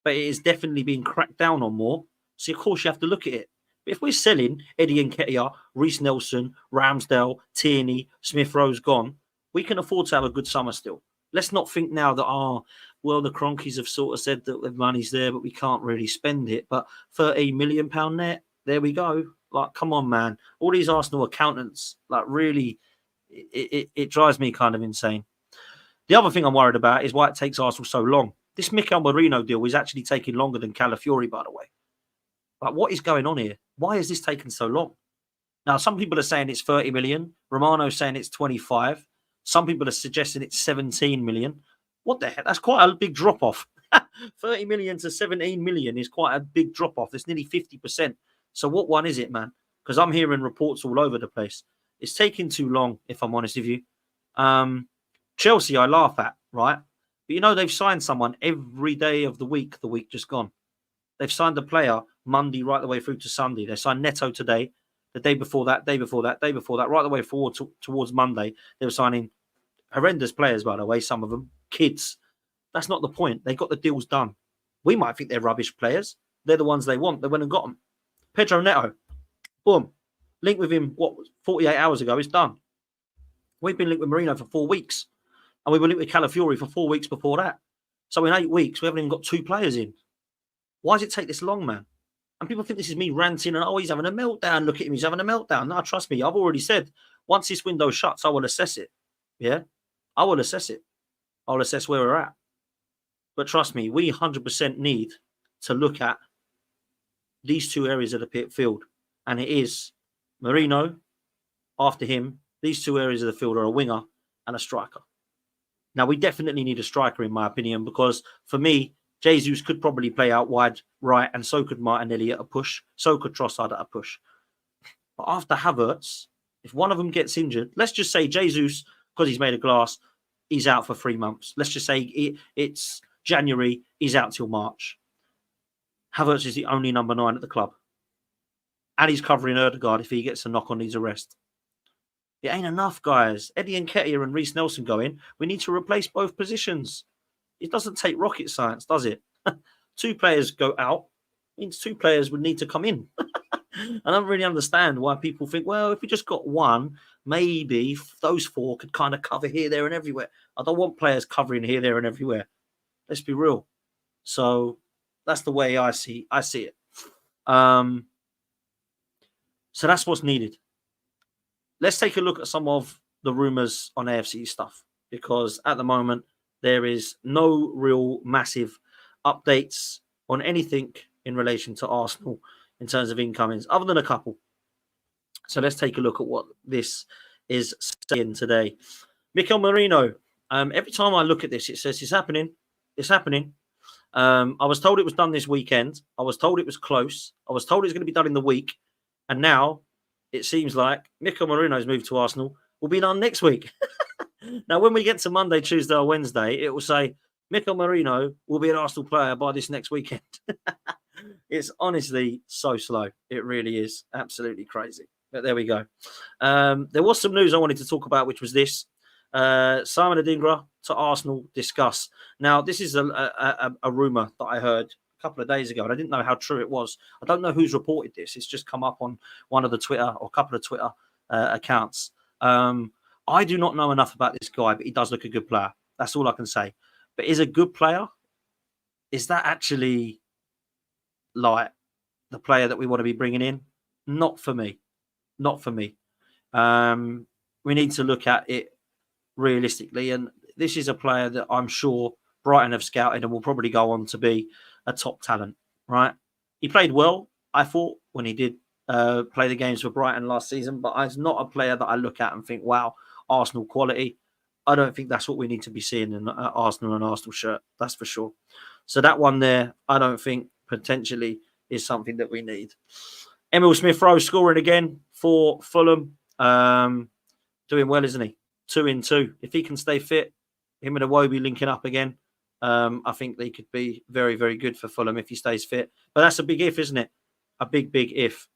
But it is definitely being cracked down on more. So, of course, you have to look at it. But if we're selling Eddie Nketiah, Reece Nelson, Ramsdale, Tierney, Smith Rowe's gone, we can afford to have a good summer still. Let's not think now that, the Cronkies have sort of said that the money's there, but we can't really spend it. But £13 million net, there we go. Like, come on, man. All these Arsenal accountants, like, really, it drives me kind of insane. The other thing I'm worried about is why it takes Arsenal so long. This Mikel Merino deal is actually taking longer than Calafiori, by the way. Like, what is going on here? Why is this taking so long? Now, some people are saying it's 30 million. Romano's saying it's 25. Some people are suggesting it's 17 million. What the heck? That's quite a big drop-off. 30 million to 17 million is quite a big drop-off. It's nearly 50%. So what one is it, man? Because I'm hearing reports all over the place. It's taking too long, if I'm honest with you. Chelsea, I laugh at, right? But you know, they've signed someone every day of the week just gone. They've signed a player Monday right the way through to Sunday. They signed Neto today, the day before that, right the way forward towards Monday. They were signing horrendous players, by the way, some of them, kids. That's not the point. They got the deals done. We might think they're rubbish players. They're the ones they want. They went and got them. Pedro Neto, boom. Linked with him, 48 hours ago, it's done. We've been linked with Merino for 4 weeks. And we were linked with Calafiori for 4 weeks before that. So in 8 weeks, we haven't even got 2 players in. Why does it take this long, man? And people think this is me ranting and, he's having a meltdown. Look at him, he's having a meltdown. No, trust me, I've already said, once this window shuts, I will assess it. Yeah? I will assess it. I'll assess where we're at. But trust me, we 100% need to look at these 2 areas of the pit field. And it is Merino, after him, these 2 areas of the field are a winger and a striker. Now, we definitely need a striker, in my opinion, because for me, Jesus could probably play out wide right, and so could Martinelli at a push. So could Trossard at a push. But after Havertz, if one of them gets injured, let's just say Jesus, because he's made of glass, he's out for 3 months. Let's just say it's January, he's out till March. Havertz is the only number 9 at the club. And he's covering Ødegaard if he gets a knock on his arrest. It ain't enough, guys. Eddie Nketiah and Reece Nelson go in. We need to replace both positions. It doesn't take rocket science, does it? 2 players go out. It means 2 players would need to come in. I don't really understand why people think, well, if we just got one, maybe those 4 could kind of cover here, there, and everywhere. I don't want players covering here, there, and everywhere. Let's be real. So that's the way I see it. So that's what's needed. Let's take a look at some of the rumours on AFC stuff, because at the moment, there is no real massive updates on anything in relation to Arsenal in terms of incomings, other than a couple. So let's take a look at what this is saying today. Mikel Merino. Every time I look at this, it says it's happening. It's happening. I was told it was done this weekend. I was told it was close. I was told it's going to be done in the week. And now it seems like Mikel Merino's move to Arsenal will be done next week. Now, when we get to Monday, Tuesday, or Wednesday, it will say Mikel Merino will be an Arsenal player by this next weekend. It's honestly so slow. It really is absolutely crazy. But there we go. There was some news I wanted to talk about, which was this. Simon Adingra to Arsenal discuss. Now, this is a rumour that I heard a couple of days ago, and I didn't know how true it was. I don't know who's reported this. It's just come up on one of the Twitter or a couple of Twitter accounts. I do not know enough about this guy, but he does look a good player. That's all I can say. But is a good player, is that actually like the player that we want to be bringing in? Not for me. Not for me. We need to look at it realistically. And this is a player that I'm sure Brighton have scouted and will probably go on to be a top talent, right? He played well, I thought, when he did play the games for Brighton last season, but it's not a player that I look at and think, wow, Arsenal quality. I don't think that's what we need to be seeing in Arsenal and Arsenal shirt. That's for sure. So that one there, I don't think potentially is something that we need. Emil Smith-Rowe scoring again for Fulham. Doing well, isn't he? 2 in 2. If he can stay fit, him and Iwobi linking up again, I think they could be very, very good for Fulham if he stays fit. But that's a big if, isn't it? A big, big if.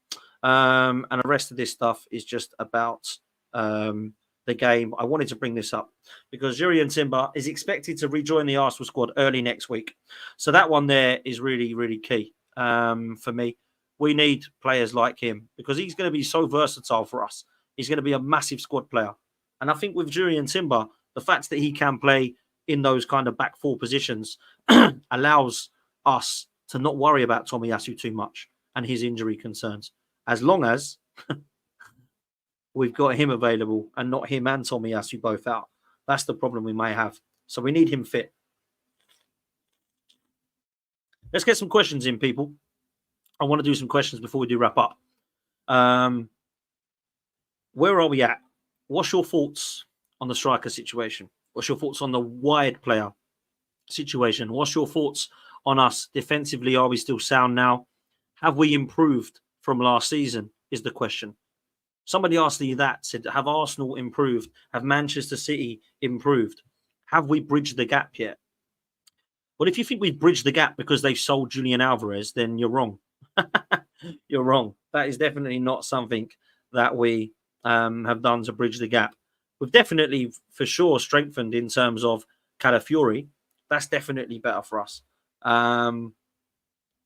And the rest of this stuff is just about the game. I wanted to bring this up because Jurrien Timber is expected to rejoin the Arsenal squad early next week. So that one there is really, really key for me. We need players like him because he's going to be so versatile for us. He's going to be a massive squad player. And I think with Jurrien Timber, the fact that he can play in those kind of back four positions allows us to not worry about Tomiyasu too much and his injury concerns. As long as we've got him available and not him and Tomiyasu both out. That's the problem we may have. So we need him fit. Let's get some questions in, people. I want to do some questions before we do wrap up. Where are we at? What's your thoughts on the striker situation? What's your thoughts on the wide player situation? What's your thoughts on us defensively? Are we still sound now? Have we improved from last season is the question. Somebody asked me that, said, have Arsenal improved? Have Manchester City improved? Have we bridged the gap yet? Well, if you think we've bridged the gap because they've sold Julian Alvarez, then you're wrong. You're wrong. That is definitely not something that we have done to bridge the gap. We've definitely, for sure, strengthened in terms of Calafiori. That's definitely better for us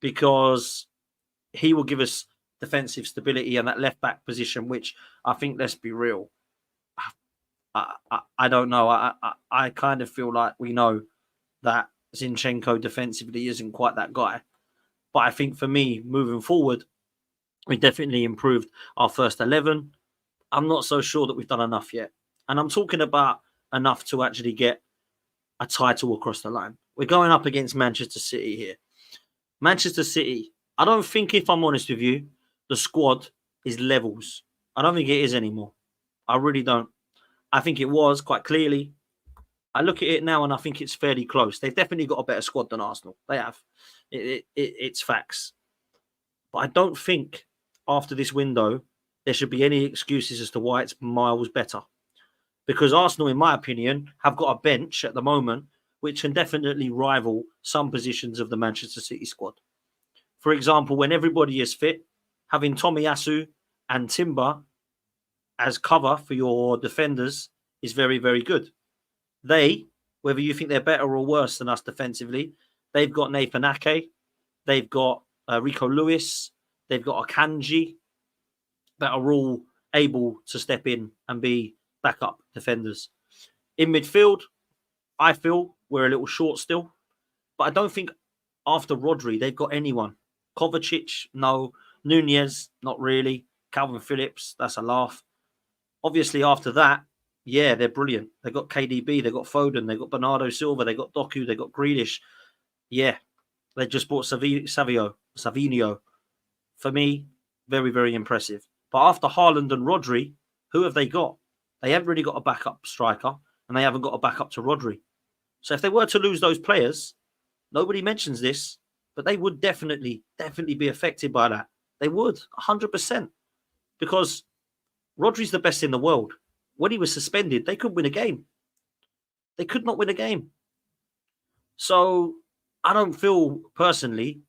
because he will give us defensive stability and that left-back position, which I think, let's be real, I don't know. I kind of feel like we know that Zinchenko defensively isn't quite that guy. But I think for me, moving forward, we definitely improved our first 11. I'm not so sure that we've done enough yet. And I'm talking about enough to actually get a title across the line. We're going up against Manchester City here. Manchester City, I don't think, if I'm honest with you, the squad is levels. I don't think it is anymore. I really don't. I think it was quite clearly. I look at it now and I think it's fairly close. They've definitely got a better squad than Arsenal. They have. It's facts. But I don't think after this window there should be any excuses as to why it's miles better. Because Arsenal, in my opinion, have got a bench at the moment which can definitely rival some positions of the Manchester City squad. For example, when everybody is fit, having Tomiyasu and Timber as cover for your defenders is very, very good. They, whether you think they're better or worse than us defensively, they've got Nathan Ake, they've got Rico Lewis, they've got Akanji that are all able to step in and be backup defenders. In midfield, I feel we're a little short still, but I don't think after Rodri they've got anyone. Kovacic, no. Nunez, not really. Calvin Phillips, that's a laugh. Obviously, after that, yeah, they're brilliant. They've got KDB, they've got Foden, they've got Bernardo Silva, they've got Doku, they've got Grealish. Yeah, they just bought Savinho. For me, very, very impressive. But after Haaland and Rodri, who have they got? They haven't really got a backup striker, and they haven't got a backup to Rodri. So if they were to lose those players, nobody mentions this, but they would definitely be affected by that. They would, 100%. Because Rodri's the best in the world. When he was suspended, they couldn't win a game. They could not win a game. So I don't feel personally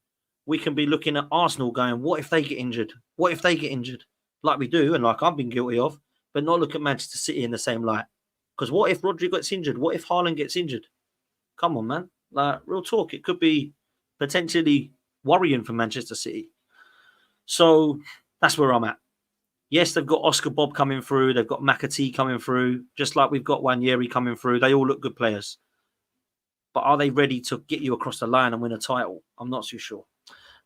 we can be looking at Arsenal going, what if they get injured? What if they get injured? Like we do, and like I've been guilty of, but not look at Manchester City in the same light. Because what if Rodri gets injured? What if Haaland gets injured? Come on, man. Like, real talk. It could be potentially worrying for Manchester City. So that's where I'm at. Yes, they've got Oscar Bob coming through. They've got McAtee coming through. Just like we've got Wanyeri coming through. They all look good players. But are they ready to get you across the line and win a title? I'm not too sure.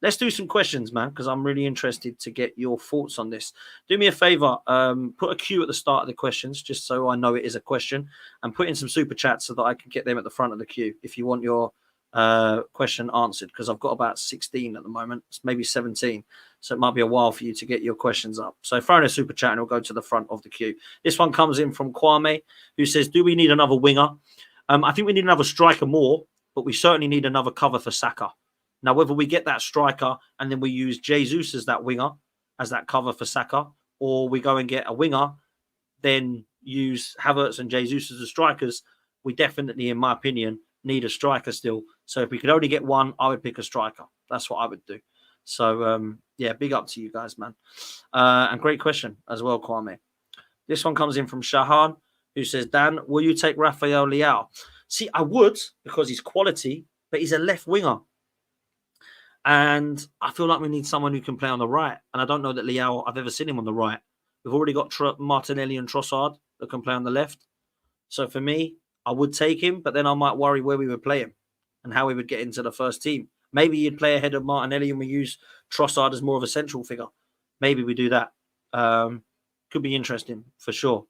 Let's do some questions, man, because I'm really interested to get your thoughts on this. Do me a favor, put a Q at the start of the questions, just so I know it is a question, and put in some super chats so that I can get them at the front of the queue if you want your question answered, because I've got about 16 at the moment, maybe 17. So it might be a while for you to get your questions up. So throw in a super chat and it'll go to the front of the queue. This one comes in from Kwame, who says, do we need another winger? I think we need another striker more, but we certainly need another cover for Saka. Now, whether we get that striker and then we use Jesus as that winger, as that cover for Saka, or we go and get a winger, then use Havertz and Jesus as the strikers, we definitely, in my opinion, need a striker still. So if we could only get one, I would pick a striker. That's what I would do. So, yeah, big up to you guys, man. And great question as well, Kwame. This one comes in from Shahan, who says, Dan, will you take Raphael Leite? See, I would, because he's quality, but he's a left winger. And I feel like we need someone who can play on the right. And I don't know that Leite, I've ever seen him on the right. We've already got Martinelli and Trossard that can play on the left. So for me, I would take him, but then I might worry where we would play him and how we would get into the first team. Maybe you'd play ahead of Martinelli and we use Trossard as more of a central figure. Maybe we do that. Could be interesting for sure.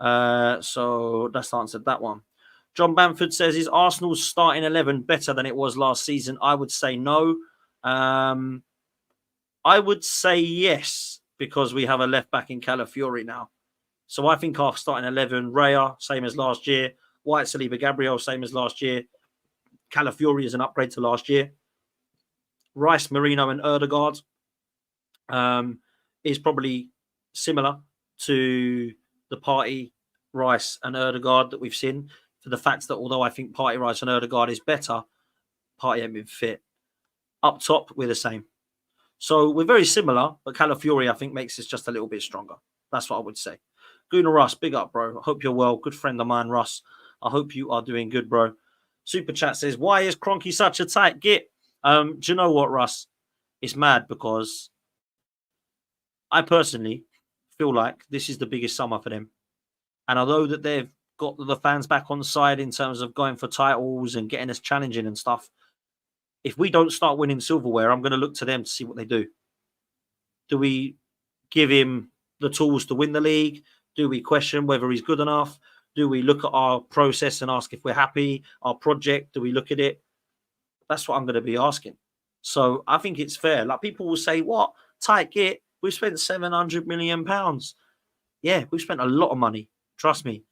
So that's answered that one. John Bamford says, is Arsenal's starting 11 better than it was last season? I would say no. I would say yes, because we have a left back in Calafiori now. So I think our starting 11, Raya, same as last year. White, Cela Gabrielle, same as last year. Calafiori is an upgrade to last year. Rice, Merino, and Ødegaard is probably similar to the Partey, Rice, and Ødegaard that we've seen. For the fact that although I think Partey, Rice, and Ødegaard is better, Partey ain't been fit. Up top, we're the same. So we're very similar, but Calafiori, I think, makes us just a little bit stronger. That's what I would say. Gunnar Russ, big up, bro. I hope you're well. Good friend of mine, Russ. I hope you are doing good, bro. Super chat says, why is Kroenke such a tight git? Do you know what, Russ? It's mad because I personally feel like this is the biggest summer for them. And although that they've got the fans back on the side in terms of going for titles and getting us challenging and stuff, if we don't start winning silverware, I'm going to look to them to see what they do. Do we give him the tools to win the league? Do we question whether he's good enough? Do we look at our process and ask if we're happy? Our project, do we look at it? That's what I'm going to be asking. So I think it's fair. Like, people will say, what? Tight git? We've spent £700 million. Yeah, we've spent a lot of money. Trust me.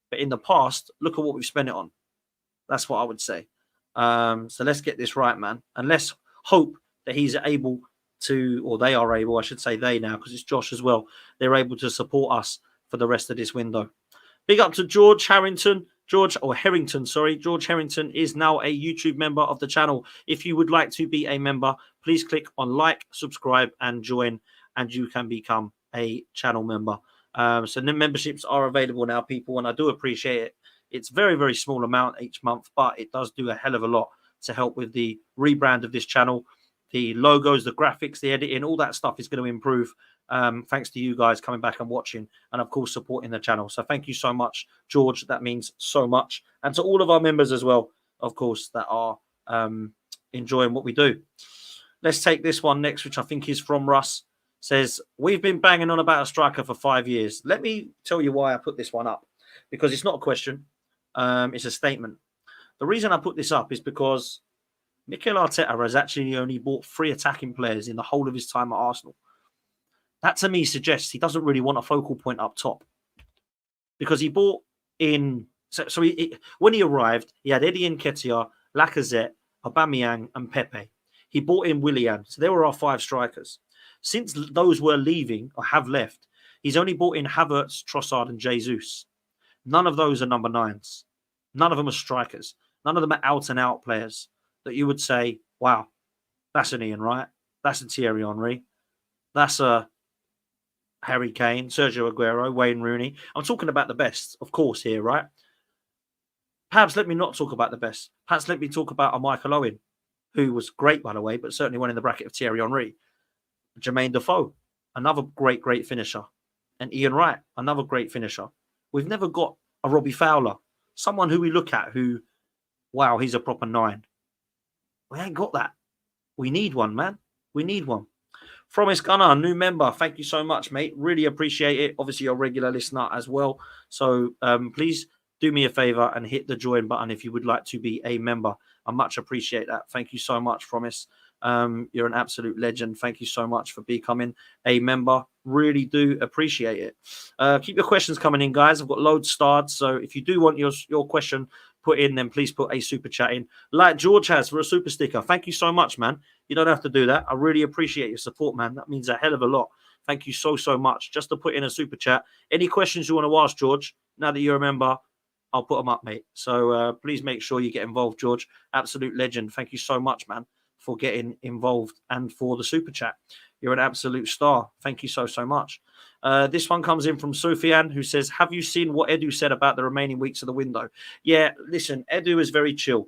But in the past, look at what we've spent it on. That's what I would say. So let's get this right, man. And let's hope that he's able to, or they are able, I should say they now, because it's Josh as well. They're able to support us for the rest of this window. Big up to George Harrington. George Harrington is now a YouTube member of the channel. If you would like to be a member, please click on like, subscribe, and join, and you can become a channel member. So the memberships are available now, people, and I do appreciate it. It's very, very small amount each month, but it does do a hell of a lot to help with the rebrand of this channel. The logos, the graphics, the editing, all that stuff is going to improve thanks to you guys coming back and watching and, of course, supporting the channel. So thank you so much, George. That means so much. And to all of our members as well, of course, that are enjoying what we do. Let's take this one next, which I think is from Russ. Says, we've been banging on about a striker for 5 years. Let me tell you why I put this one up, because it's not a question. It's a statement. The reason I put this up is because Mikel Arteta has actually only bought 3 attacking players in the whole of his time at Arsenal. That to me suggests he doesn't really want a focal point up top, because he bought in. When he arrived, he had Eddie Nketiah, Lacazette, Aubameyang, and Pepe. He bought in Willian, so there were our 5 strikers. Since those were leaving or have left, he's only bought in Havertz, Trossard, and Jesus. None of those are number 9s. None of them are strikers. None of them are out-and-out players that you would say, wow, that's an Ian Wright, that's a Thierry Henry, that's a Harry Kane, Sergio Aguero, Wayne Rooney. I'm talking about the best, of course, here, right? Perhaps let me not talk about the best. Perhaps let me talk about a Michael Owen, who was great, by the way, but certainly one in the bracket of Thierry Henry. Jermaine Defoe, another great finisher. And Ian Wright, another great finisher. We've never got a Robbie Fowler, someone who we look at who, wow, he's a proper 9. We ain't got that. We need one, man. We need one. Promise Gunner, new member. Thank you so much, mate. Really appreciate it. Obviously, you're a regular listener as well. So please do me a favor and hit the join button if you would like to be a member. I much appreciate that. Thank you so much, Promise. You're an absolute legend. Thank you so much for becoming a member. Really do appreciate it. Keep your questions coming in, guys. I've got loads starred. So if you do want your question put in, then please put a super chat in, like George has for a super sticker. Thank you so much, man. You don't have to do that. I really appreciate your support, man. That means a hell of a lot. Thank you so much. Just to put in a super chat. Any questions you want to ask, George, now that you're a member, I'll put them up, mate. So please make sure you get involved, George. Absolute legend. Thank you so much, man, for getting involved and for the super chat. You're an absolute star. Thank you so much. This one comes in from Sofian, who says, have you seen what Edu said about the remaining weeks of the window? Yeah, listen, Edu is very chill.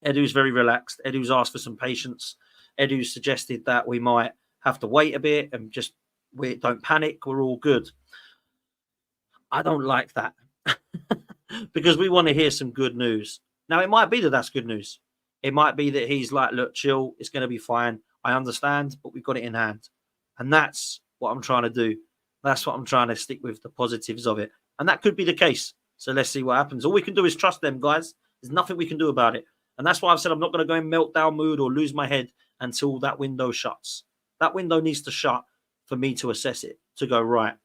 Edu's very relaxed. Edu's asked for some patience. Edu suggested that we might have to wait a bit and just don't panic. We're all good. I don't like that because we want to hear some good news. Now, it might be that that's good news. It might be that he's like, look, chill, it's going to be fine. I understand, but we've got it in hand. And that's what I'm trying to do. That's what I'm trying to stick with, the positives of it. And that could be the case. So let's see what happens. All we can do is trust them, guys. There's nothing we can do about it. And that's why I've said I'm not going to go in meltdown mood or lose my head until that window shuts. That window needs to shut for me to assess it, to go, right,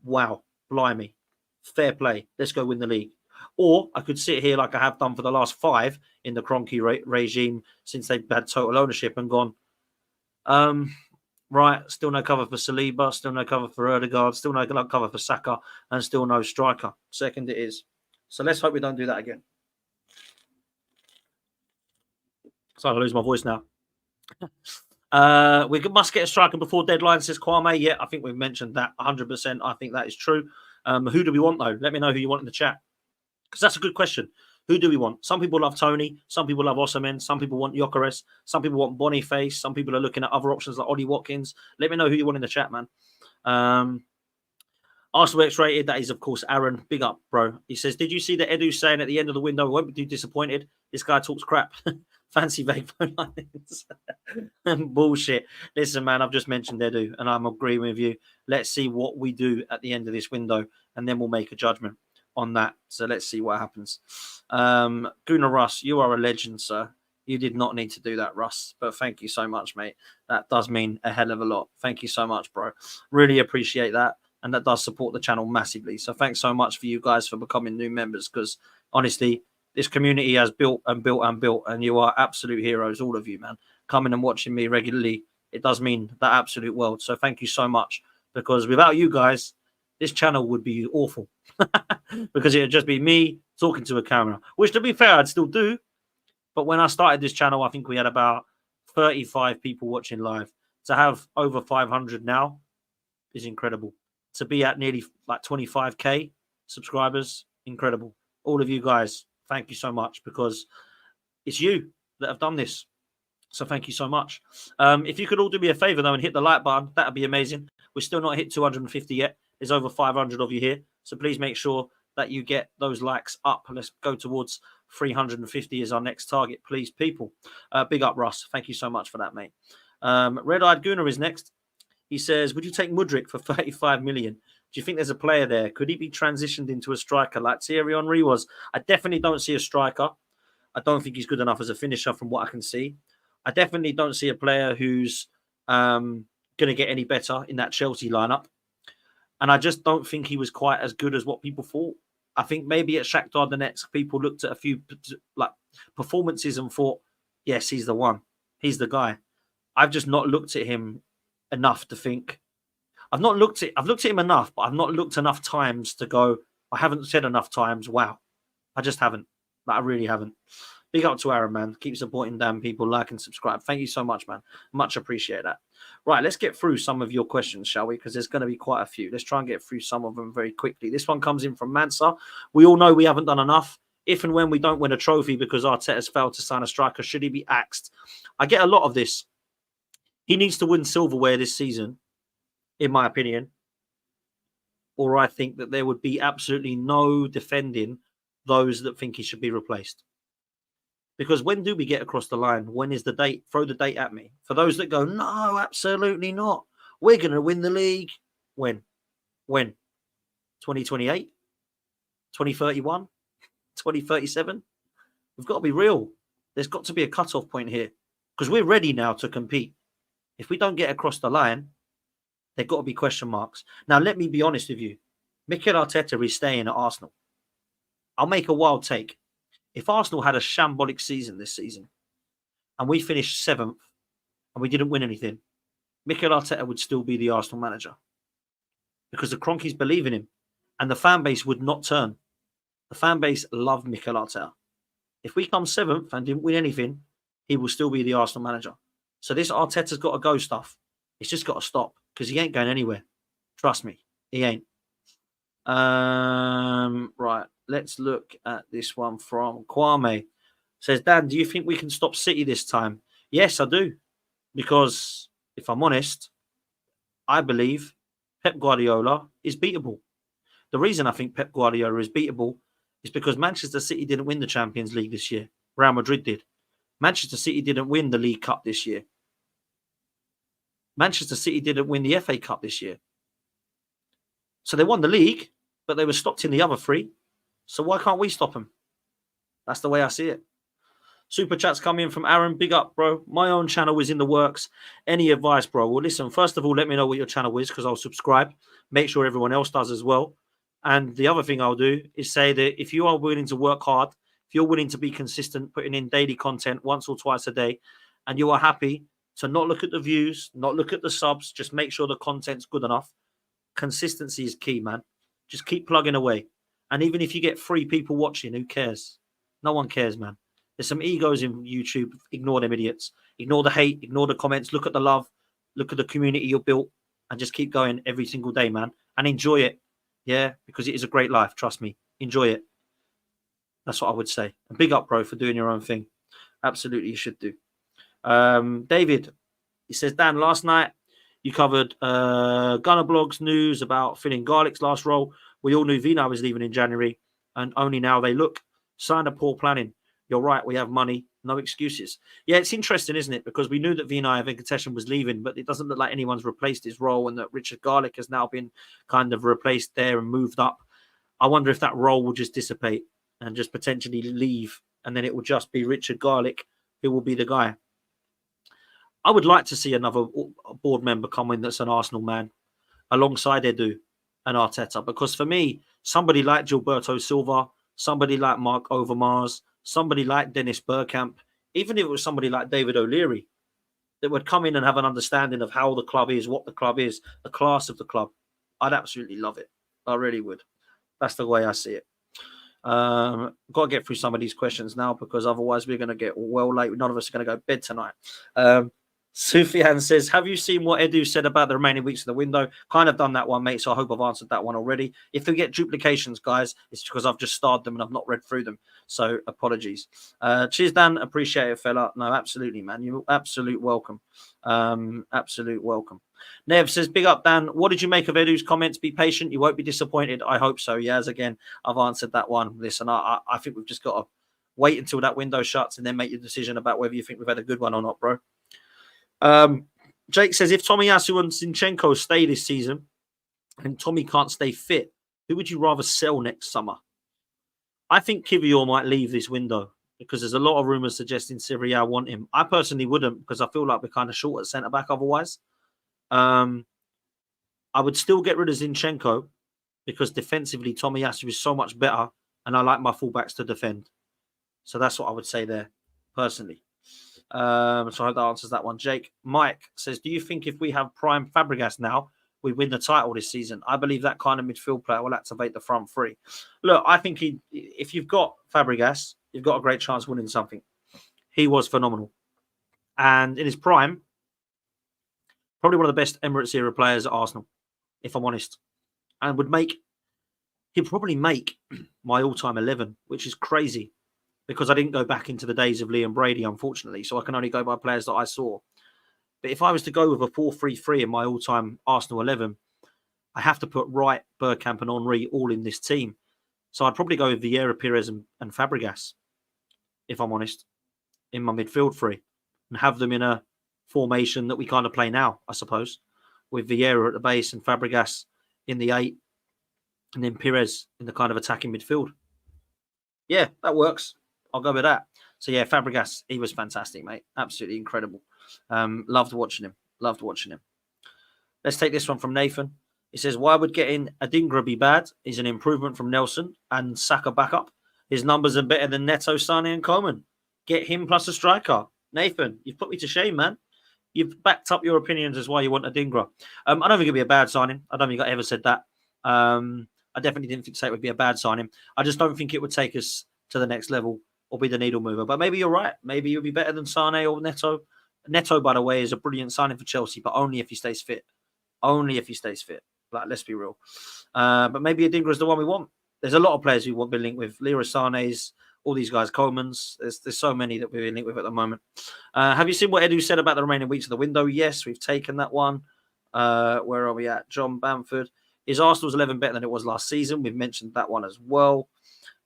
wow, blimey, fair play, let's go win the league. Or I could sit here like I have done for the last 5 in the Kroenke regime since they've had total ownership and gone, right, still no cover for Saliba, still no cover for Erdegaard, still no cover for Saka, and still no striker. Second it is. So let's hope we don't do that again. So I lose my voice now. We must get a striker before deadline, says Kwame. Yeah, I think we've mentioned that 100%. I think that is true. Who do we want, though? Let me know who you want in the chat, because that's a good question. Who do we want? Some people love Tony. Some people love Osimhen. Some people want Gyökeres. Some people want Boniface. Some people are looking at other options like Ollie Watkins. Let me know who you want in the chat, man. Arsenal X-rated. That is, of course, Aaron. Big up, bro. He says, did you see that Edu saying at the end of the window, won't be too disappointed? This guy talks crap. Fancy vague phone lines. Bullshit. Listen, man, I've just mentioned Edu, and I'm agreeing with you. Let's see what we do at the end of this window, and then we'll make a judgment on that. So let's see what happens. Gunnar Russ, you are a legend, sir. You did not need to do that, Russ, but thank you so much, mate. That does mean a hell of a lot. Thank you so much, bro. Really appreciate that, and that does support the channel massively. So thanks so much for you guys for becoming new members, because honestly, this community has built and built and built, and you are absolute heroes, all of you, man. Coming and watching me regularly, it does mean the absolute world. So thank you so much, because without you guys, this channel would be awful. Because it would just be me talking to a camera, which, to be fair, I'd still do. But when I started this channel, I think we had about 35 people watching live. To have over 500 now is incredible. To be at nearly like 25k subscribers, incredible. All of you guys, thank you so much, because it's you that have done this. So thank you so much. If you could all do me a favor, though, and hit the like button, that would be amazing. We're still not hit 250 yet. There's over 500 of you here. So please make sure that you get those likes up. Let's go towards 350 is our next target, please, people. Big up, Russ. Thank you so much for that, mate. Red-Eyed Gunnar is next. He says, would you take Mudryk for 35 million? Do you think there's a player there? Could he be transitioned into a striker like Thierry Henry was? I definitely don't see a striker. I don't think he's good enough as a finisher from what I can see. I definitely don't see a player who's going to get any better in that Chelsea lineup. And I just don't think he was quite as good as what people thought. I think maybe at Shakhtar Donetsk, people looked at a few like performances and thought, yes, he's the one. He's the guy. I've just not looked at him enough to think. I've looked at him enough, but I've not looked enough times to go, I haven't said enough times, wow. I just haven't. Like, I really haven't. Big up to Aaron, man. Keep supporting damn people. Like and subscribe. Thank you so much, man. Much appreciate that. Right, let's get through some of your questions, shall we? Because there's going to be quite a few. Let's try and get through some of them very quickly. This one comes in from Mansa. We all know we haven't done enough. If and when we don't win a trophy because Arteta's failed to sign a striker, should he be axed? I get a lot of this. He needs to win silverware this season, in my opinion. Or I think that there would be absolutely no defending those that think he should be replaced. Because when do we get across the line? When is the date? Throw the date at me. For those that go, no, absolutely not. We're going to win the league. When? 2028? 2031? 2037? We've got to be real. There's got to be a cutoff point here. Because we're ready now to compete. If we don't get across the line, there've got to be question marks. Now, let me be honest with you. Mikel Arteta is staying at Arsenal. I'll make a wild take. If Arsenal had a shambolic season this season and we finished 7th and we didn't win anything, Mikel Arteta would still be the Arsenal manager because the Cronkies believe in him and the fan base would not turn. The fan base love Mikel Arteta. If we come 7th and didn't win anything, he will still be the Arsenal manager. So this Arteta's got to go stuff. It's just got to stop because he ain't going anywhere. Trust me, he ain't. Right. Let's look at this one from Kwame. Says, Dan, do you think we can stop City this time? Yes, I do. Because if I'm honest, I believe Pep Guardiola is beatable. The reason I think Pep Guardiola is beatable is because Manchester City didn't win the Champions League this year. Real Madrid did. Manchester City didn't win the League Cup this year. Manchester City didn't win the FA Cup this year. So they won the league, but they were stopped in the other 3. So why can't we stop them? That's the way I see it. Super chats come in from Aaron. Big up, bro. My own channel is in the works. Any advice, bro? Well, listen, first of all, let me know what your channel is because I'll subscribe. Make sure everyone else does as well. And the other thing I'll do is say that if you are willing to work hard, if you're willing to be consistent, putting in daily content once or twice a day, and you are happy to not look at the views, not look at the subs, just make sure the content's good enough. Consistency is key, man. Just keep plugging away. And even if you get 3 people watching, who cares? No one cares, man. There's some egos in YouTube. Ignore them idiots. Ignore the hate. Ignore the comments. Look at the love. Look at the community you've built. And just keep going every single day, man. And enjoy it. Yeah, because it is a great life. Trust me. Enjoy it. That's what I would say. And big up, bro, for doing your own thing. Absolutely, you should do. David, he says, Dan, last night you covered Gunner Blog's news about filling Garlic's last role. We all knew Vino was leaving in January, and only now they look. Sign of poor planning. You're right, we have money. No excuses. Yeah, it's interesting, isn't it? Because we knew that Vinay Venkateshan was leaving, but it doesn't look like anyone's replaced his role and that Richard Garlick has now been kind of replaced there and moved up. I wonder if that role will just dissipate and just potentially leave, and then it will just be Richard Garlick who will be the guy. I would like to see another board member come in that's an Arsenal man alongside Edu and Arteta, because for me, somebody like Gilberto Silva, somebody like Mark Overmars, somebody like Dennis Bergkamp, even if it was somebody like David O'Leary, that would come in and have an understanding of how the club is, what the club is, the class of the club, I'd absolutely love it. I really would. That's the way I see it. Got to get through some of these questions now because otherwise we're going to get well late. None of us are going to go to bed tonight. Sufyan says, have you seen what Edu said about the remaining weeks of the window? Kind of done that one, mate, so I hope I've answered that one already. If we get duplications, guys, it's because I've just starred them and I've not read through them. So apologies. Cheers, Dan. Appreciate it, fella. No, absolutely, man. You're absolute welcome. Absolute welcome. Nev says, big up, Dan. What did you make of Edu's comments? Be patient. You won't be disappointed. I hope so. Yes, again, I've answered that one. Listen, I think we've just got to wait until that window shuts and then make your decision about whether you think we've had a good one or not, bro. Jake says, if Tomiyasu and Zinchenko stay this season and Tommy can't stay fit, who would you rather sell next summer? I think Kivior might leave this window because there's a lot of rumours suggesting Serie A want him. I personally wouldn't because I feel like we're kind of short at centre-back otherwise. I would still get rid of Zinchenko because defensively Tomiyasu is so much better, and I like my fullbacks to defend. So that's what I would say there, personally. So I hope that answers that one. Mike says, do you think if we have prime Fabregas now, we win the title this season? I believe that kind of midfield player will activate the front three. Look, I think if you've got Fabregas, you've got a great chance of winning something. He was phenomenal. And in his prime, probably one of the best Emirates era players at Arsenal, if I'm honest. And he'd probably make my all-time 11, which is crazy because I didn't go back into the days of Liam Brady, unfortunately. So I can only go by players that I saw. But if I was to go with a 4-3-3 in my all-time Arsenal 11, I have to put Wright, Bergkamp and Henry all in this team. So I'd probably go with Vieira, Pires and Fabregas, if I'm honest, in my midfield three, and have them in a formation that we kind of play now, I suppose, with Vieira at the base and Fabregas in the 8, and then Pires in the kind of attacking midfield. Yeah, that works. I'll go with that. So yeah, Fabregas, he was fantastic, mate. Absolutely incredible. Loved watching him. Let's take this one from Nathan. He says, why would getting Adingra be bad? He's an improvement from Nelson and Saka backup. His numbers are better than Neto, Sane and Coleman. Get him plus a striker. Nathan, you've put me to shame, man. You've backed up your opinions as why you want Adingra. I don't think it'd be a bad signing. I don't think I ever said that. I definitely didn't say it would be a bad signing. I just don't think it would take us to the next level or be the needle mover. But maybe you're right. Maybe you'll be better than Sane or Neto. Neto, by the way, is a brilliant signing for Chelsea, but only if he stays fit. Like, let's be real. But maybe Adingra is the one we want. There's a lot of players we want to be linked with. Leroy Sané's, all these guys, Coleman's. There's so many that we're linked with at the moment. Have you seen what Edu said about the remaining weeks of the window? Yes, we've taken that one. Where are we at? John Bamford. Is Arsenal's 11 better than it was last season? We've mentioned that one as well.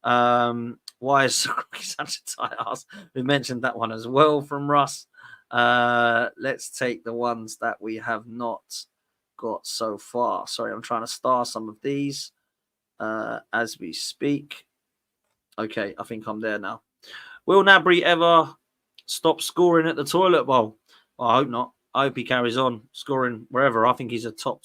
Why is such a tight ass? We mentioned that one as well from Russ. Let's take the ones that we have not got so far. Sorry, I'm trying to star some of these as we speak. Okay, I think I'm there now. Will Gnabry ever stop scoring at the toilet bowl? Well, I hope not. I hope he carries on scoring wherever. I think he's a top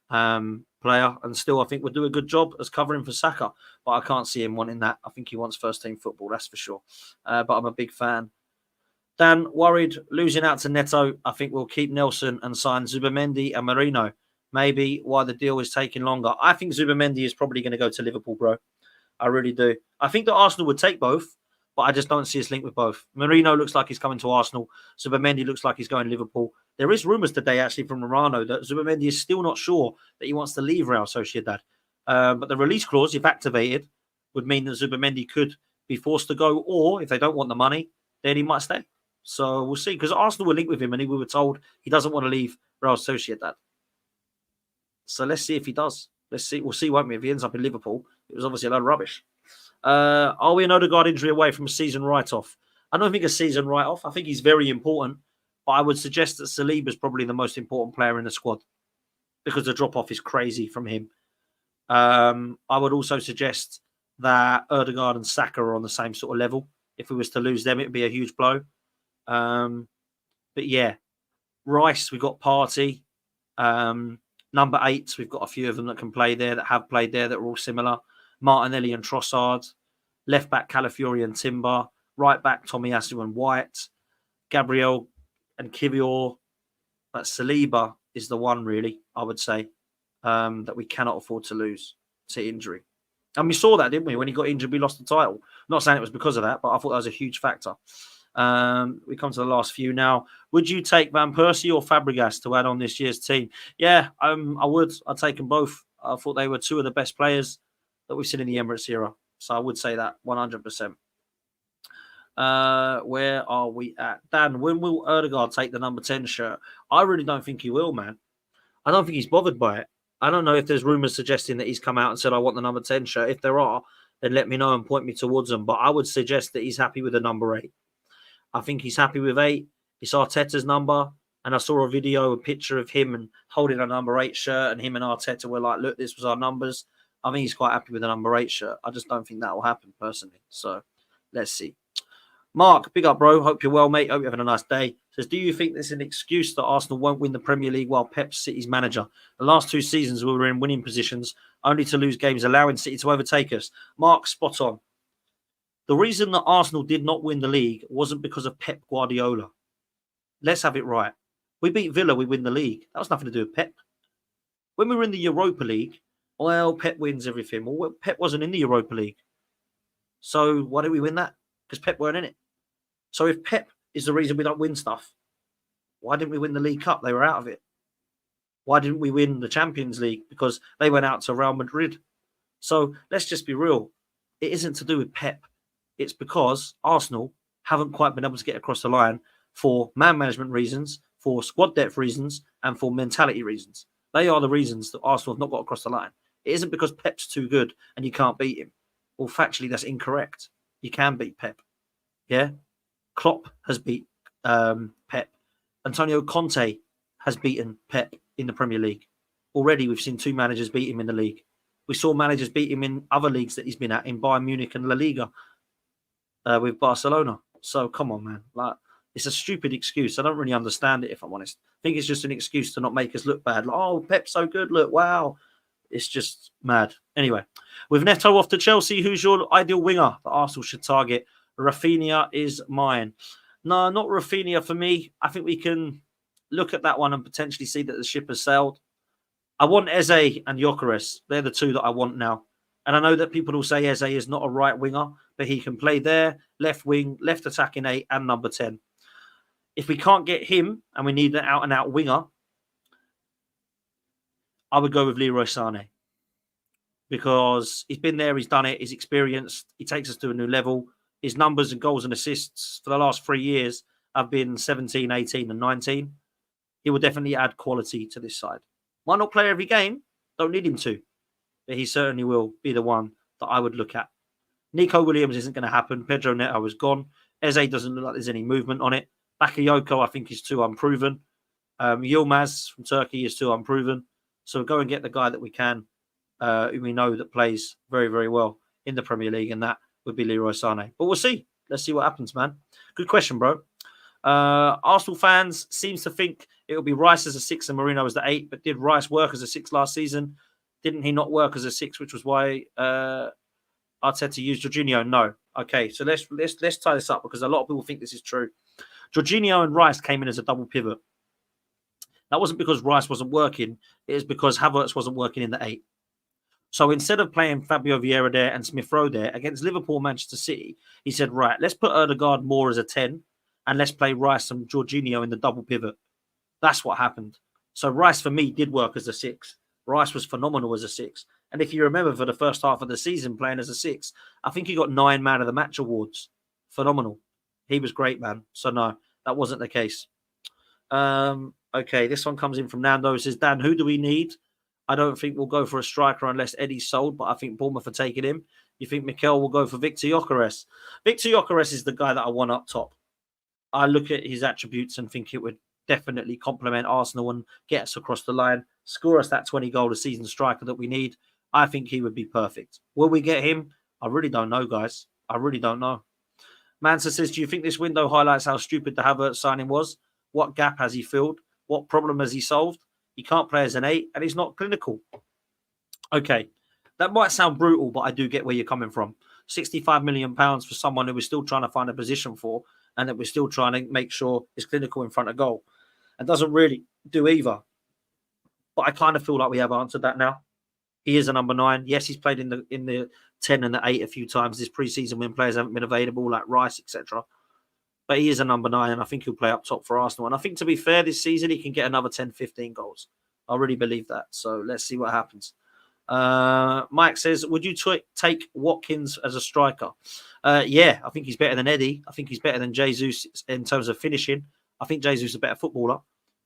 player, and still I think would do a good job as covering for Saka, but I can't see him wanting that. I think he wants first team football, that's for sure. But I'm a big fan. Dan, worried losing out to Neto. I think we'll keep Nelson and sign Zubimendi and Marino. Maybe why the deal is taking longer. I think Zubimendi is probably going to go to Liverpool, bro. I really do. I think that Arsenal would take both, but I just don't see us linked with both. Marino looks like he's coming to Arsenal. Zubimendi looks like he's going to Liverpool. There is rumours today, actually, from Morano that Zubimendi is still not sure that he wants to leave Real Sociedad. But the release clause, if activated, would mean that Zubimendi could be forced to go, or if they don't want the money, then he might stay. So we'll see, because Arsenal were linked with him and we were told he doesn't want to leave Real Sociedad. So let's see if he does. Let's see. We'll see, won't we? If he ends up in Liverpool, it was obviously a load of rubbish. Are we an Odegaard injury away from a season write-off? I don't think a season write-off. I think he's very important, but I would suggest that Saliba is probably the most important player in the squad because the drop-off is crazy from him. I would also suggest that Odegaard and Saka are on the same sort of level. If we was to lose them, it would be a huge blow. But yeah, Rice, we've got Partey. Number 8, we've got a few of them that can play there, that have played there, that are all similar. Martinelli and Trossard. Left back, Calafiori and Timber. Right back, Tomiyasu and White. Gabrielle and Kivior. But Saliba is the one, really, I would say, that we cannot afford to lose to injury. And we saw that, didn't we? When he got injured, we lost the title. Not saying it was because of that, but I thought that was a huge factor. We come to the last few now. Would you take Van Persie or Fabregas to add on this year's team? Yeah, I would. I'd take them both. I thought they were two of the best players that we've seen in the Emirates era. So I would say that 100%. Where are we at? Dan, when will Odegaard take the number 10 shirt? I really don't think he will, man. I don't think he's bothered by it. I don't know if there's rumours suggesting that he's come out and said, I want the number 10 shirt. If there are, then let me know and point me towards them. But I would suggest that he's happy with the number 8. I think he's happy with 8. It's Arteta's number. And I saw a picture of him and holding a number 8 shirt. And him and Arteta were like, look, this was our numbers. I think he's quite happy with the number 8 shirt. I just don't think that will happen personally. So let's see. Mark, big up, bro. Hope you're well, mate. Hope you're having a nice day. Says, do you think there's an excuse that Arsenal won't win the Premier League while Pep's City's manager? The last 2 seasons we were in winning positions, only to lose games, allowing City to overtake us. Mark, spot on. The reason that Arsenal did not win the league wasn't because of Pep Guardiola. Let's have it right. We beat Villa, we win the league. That was nothing to do with Pep. When we were in the Europa League, well, Pep wins everything. Well, Pep wasn't in the Europa League. So why did we win that? Because Pep weren't in it. So if Pep is the reason we don't win stuff, why didn't we win the League Cup? They were out of it. Why didn't we win the Champions League? Because they went out to Real Madrid. So let's just be real. It isn't to do with Pep. It's because Arsenal haven't quite been able to get across the line for man management reasons, for squad depth reasons, and for mentality reasons. They are the reasons that Arsenal have not got across the line. It isn't because Pep's too good and you can't beat him. Well, factually, that's incorrect. You can beat Pep. Yeah? Klopp has beat Pep. Antonio Conte has beaten Pep in the Premier League. Already, we've seen 2 managers beat him in the league. We saw managers beat him in other leagues that he's been at, in Bayern Munich and La Liga with Barcelona. So, come on, man. Like, it's a stupid excuse. I don't really understand it, if I'm honest. I think it's just an excuse to not make us look bad. Like, oh, Pep's so good. Look, wow. It's just mad. Anyway, with Neto off to Chelsea, who's your ideal winger that Arsenal should target? Rafinha is mine. No, not Rafinha for me. I think we can look at that one and potentially see that the ship has sailed. I want Eze and Gyökeres. They're the 2 that I want now. And I know that people will say Eze is not a right winger, but he can play there, left wing, left attacking 8 and number 10. If we can't get him and we need an out-and-out winger, I would go with Leroy Sané. Because he's been there, he's done it, he's experienced, he takes us to a new level. His numbers and goals and assists for the last 3 years have been 17, 18 and 19. He will definitely add quality to this side. Might not play every game, don't need him to. But he certainly will be the one that I would look at. Nico Williams isn't going to happen. Pedro Neto is gone. Eze doesn't look like there's any movement on it. Bakayoko, I think, is too unproven. Yilmaz from Turkey is too unproven. So go and get the guy that we can, who we know that plays very, very well in the Premier League, and that would be Leroy Sané. But we'll see. Let's see what happens, man. Good question, bro. Arsenal fans seems to think it will be Rice as a 6 and Marino as the 8, but did Rice work as a 6 last season? Didn't he not work as a 6, which was why Arteta used Jorginho? No. Okay, so let's tie this up because a lot of people think this is true. Jorginho and Rice came in as a double pivot. That wasn't because Rice wasn't working. It was because Havertz wasn't working in the 8. So instead of playing Fabio Vieira there and Smith Rowe there against Liverpool, Manchester City, he said, right, let's put Odegaard more as a 10 and let's play Rice and Jorginho in the double pivot. That's what happened. So Rice, for me, did work as a 6. Rice was phenomenal as a 6. And if you remember, for the first half of the season playing as a 6, I think he got 9 Man of the Match awards. Phenomenal. He was great, man. So no, that wasn't the case. Okay, this one comes in from Nando. It says, Dan, who do we need? I don't think we'll go for a striker unless Eddie's sold, but I think Bournemouth are taking him. You think Mikel will go for Victor Gyökeres? Victor Gyökeres is the guy that I want up top. I look at his attributes and think it would definitely complement Arsenal and get us across the line, score us that 20-goal a season striker that we need. I think he would be perfect. Will we get him? I really don't know, guys. I really don't know. Mansa says, do you think this window highlights how stupid the Havertz signing was? What gap has he filled? What problem has he solved? He can't play as an 8 and he's not clinical. Okay, that might sound brutal, but I do get where you're coming from. £65 million for someone who we're still trying to find a position for and that we're still trying to make sure is clinical in front of goal. And doesn't really do either. But I kind of feel like we have answered that now. He is a number 9. Yes, he's played in the 10 and the 8 a few times this pre-season when players haven't been available, like Rice, etc. But he is a number 9, and I think he'll play up top for Arsenal. And I think, to be fair, this season he can get another 10, 15 goals. I really believe that. So let's see what happens. Mike says, would you take Watkins as a striker? Yeah, I think he's better than Eddie. I think he's better than Jesus in terms of finishing. I think Jesus is a better footballer.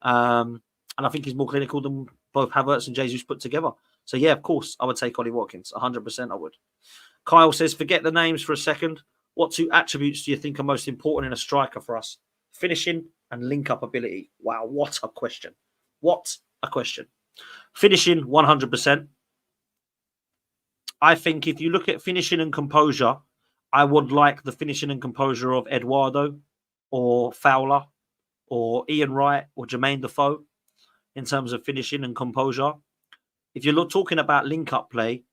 And I think he's more clinical than both Havertz and Jesus put together. So, yeah, of course, I would take Ollie Watkins. 100% I would. Kyle says, forget the names for a second. What 2 attributes do you think are most important in a striker for us? Finishing and link-up ability. Wow, what a question. What a question. Finishing, 100%. I think if you look at finishing and composure, I would like the finishing and composure of Eduardo or Fowler or Ian Wright or Jermaine Defoe in terms of finishing and composure. If you're talking about link-up play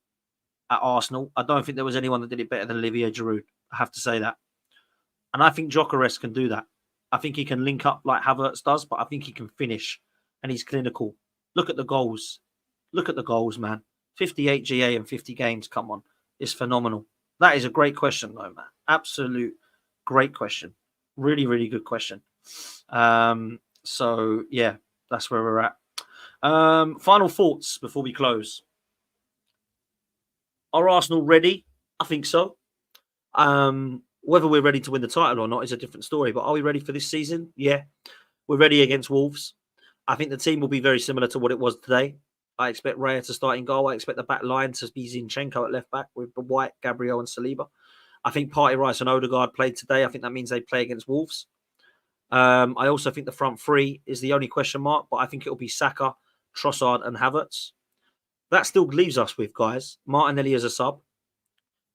at Arsenal, I don't think there was anyone that did it better than Olivier Giroud. I have to say that. And I think Gyökeres can do that. I think he can link up like Havertz does, but I think he can finish. And he's clinical. Look at the goals. Look at the goals, man. 58 GA and 50 games. Come on. It's phenomenal. That is a great question, though, man. Absolute great question. Really, really good question. So, yeah, that's where we're at. Final thoughts before we close. Are Arsenal ready? I think so. Whether we're ready to win the title or not is a different story. But are we ready for this season? Yeah. We're ready against Wolves. I think the team will be very similar to what it was today. I expect Raya to start in goal. I expect the back line to be Zinchenko at left back with White, Gabrielle and Saliba. I think Partey, Rice and Odegaard played today. I think that means they play against Wolves. I also think the front three is the only question mark, but I think it'll be Saka, Trossard and Havertz. That still leaves us with, guys, Martinelli as a sub.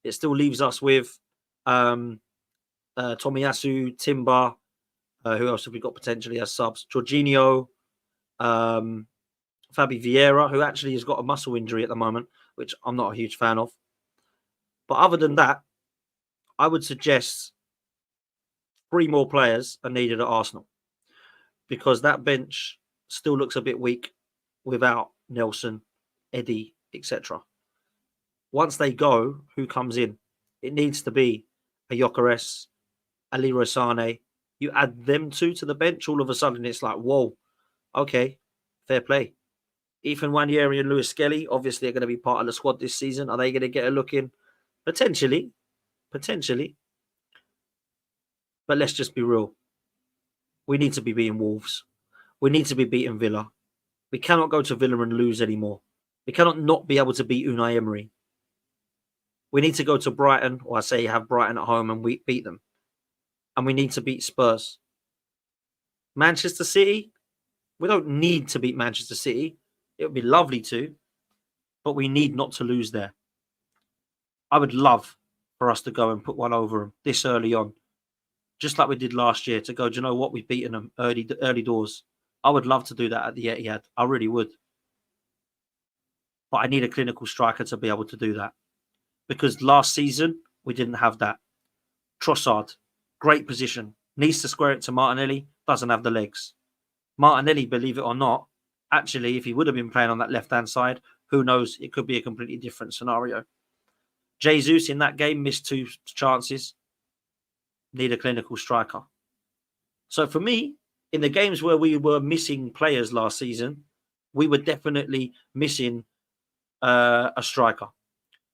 It still leaves us with Tomiyasu, Timber. Who else have we got potentially as subs? Jorginho, Fabi Vieira, who actually has got a muscle injury at the moment, which I'm not a huge fan of. But other than that, I would suggest 3 more players are needed at Arsenal because that bench still looks a bit weak without Nelson, Eddie, etc. Once they go, who comes in? It needs to be a Gyökeres, a Leroy Sané. You add them 2 to the bench, all of a sudden it's like, whoa, okay, fair play. Ethan Nwaneri and Lewis Skelly obviously are going to be part of the squad this season. Are they going to get a look in? Potentially. But let's just be real. We need to be beating Wolves. We need to be beating Villa. We cannot go to Villa and lose anymore. We cannot not be able to beat Unai Emery. We need to go to Brighton, or I say have Brighton at home and we beat them. And we need to beat Spurs. Manchester City, we don't need to beat Manchester City. It would be lovely to, but we need not to lose there. I would love for us to go and put one over them this early on, just like we did last year, to go, do you know what, we've beaten them early doors. I would love to do that at the Etihad. I really would. But I need a clinical striker to be able to do that. Because last season, we didn't have that. Trossard, great position. Needs to square it to Martinelli, doesn't have the legs. Martinelli, believe it or not, actually, if he would have been playing on that left-hand side, who knows, it could be a completely different scenario. Jesus in that game missed 2 chances. Need a clinical striker. So for me, in the games where we were missing players last season, we were definitely missing a striker.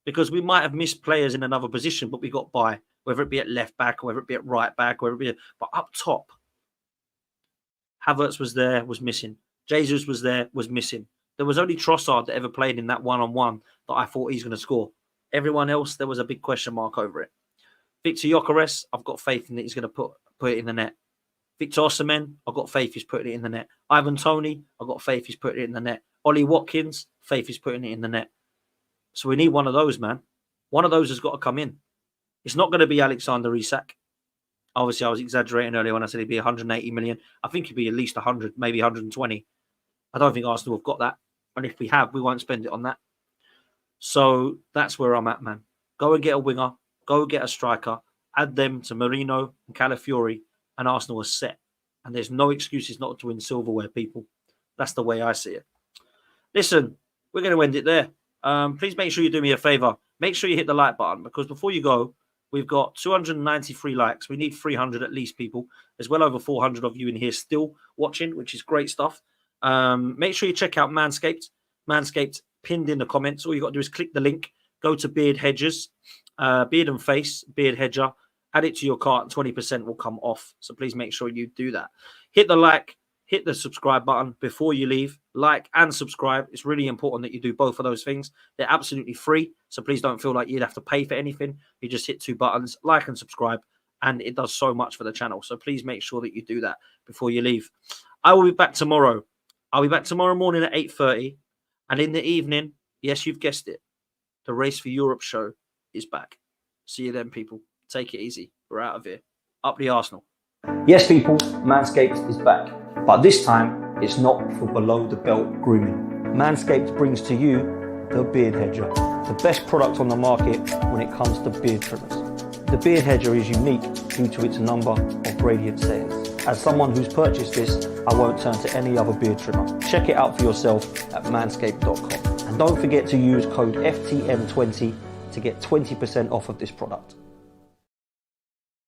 Because we might have missed players in another position, but we got by, whether it be at left back, or whether it be at right back, whether it be, but up top, Havertz was there, was missing. Jesus was there, was missing. There was only Trossard that ever played in that one-on-one that I thought he's going to score. Everyone else, there was a big question mark over it. Victor Gyökeres, I've got faith in that he's going to put it in the net. Victor Osimhen, I've got faith he's putting it in the net. Ivan Toney, I've got faith he's putting it in the net. Ollie Watkins, faith he's putting it in the net. So we need one of those, man. One of those has got to come in. It's not going to be Alexander Isak. Obviously, I was exaggerating earlier when I said he'd be 180 million. I think he'd be at least 100, maybe 120. I don't think Arsenal have got that. And if we have, we won't spend it on that. So that's where I'm at, man. Go and get a winger. Go get a striker. Add them to Marino and Calafiori, and Arsenal are set. And there's no excuses not to win silverware, people. That's the way I see it. Listen, we're going to end it there. Please make sure you do me a favor. Make sure you hit the like button, because before you go, we've got 293 likes. We need 300 at least, people. There's well over 400 of you in here still watching, which is great stuff. Make sure you check out Manscaped. Manscaped pinned in the comments. All you got to do is click the link, go to Beard Hedgers, Beard and Face, Beard Hedger, add it to your cart, 20% will come off. So please make sure you do that. Hit the like, hit the subscribe button before you leave. Like and subscribe. It's really important that you do both of those things. They're absolutely free. So please don't feel like you'd have to pay for anything. You just hit 2 buttons, like and subscribe. And it does so much for the channel. So please make sure that you do that before you leave. I will be back tomorrow. I'll be back tomorrow morning at 8:30. And in the evening, yes, you've guessed it, the Race for Europe show is back. See you then, people. Take it easy. We're out of here. Up the Arsenal. Yes, people, Manscaped is back. But this time, it's not for below the belt grooming. Manscaped brings to you the Beard Hedger, the best product on the market when it comes to beard trimmers. The Beard Hedger is unique due to its number of radiant settings. As someone who's purchased this, I won't turn to any other beard trimmer. Check it out for yourself at manscaped.com. And don't forget to use code FTM20 to get 20% off of this product.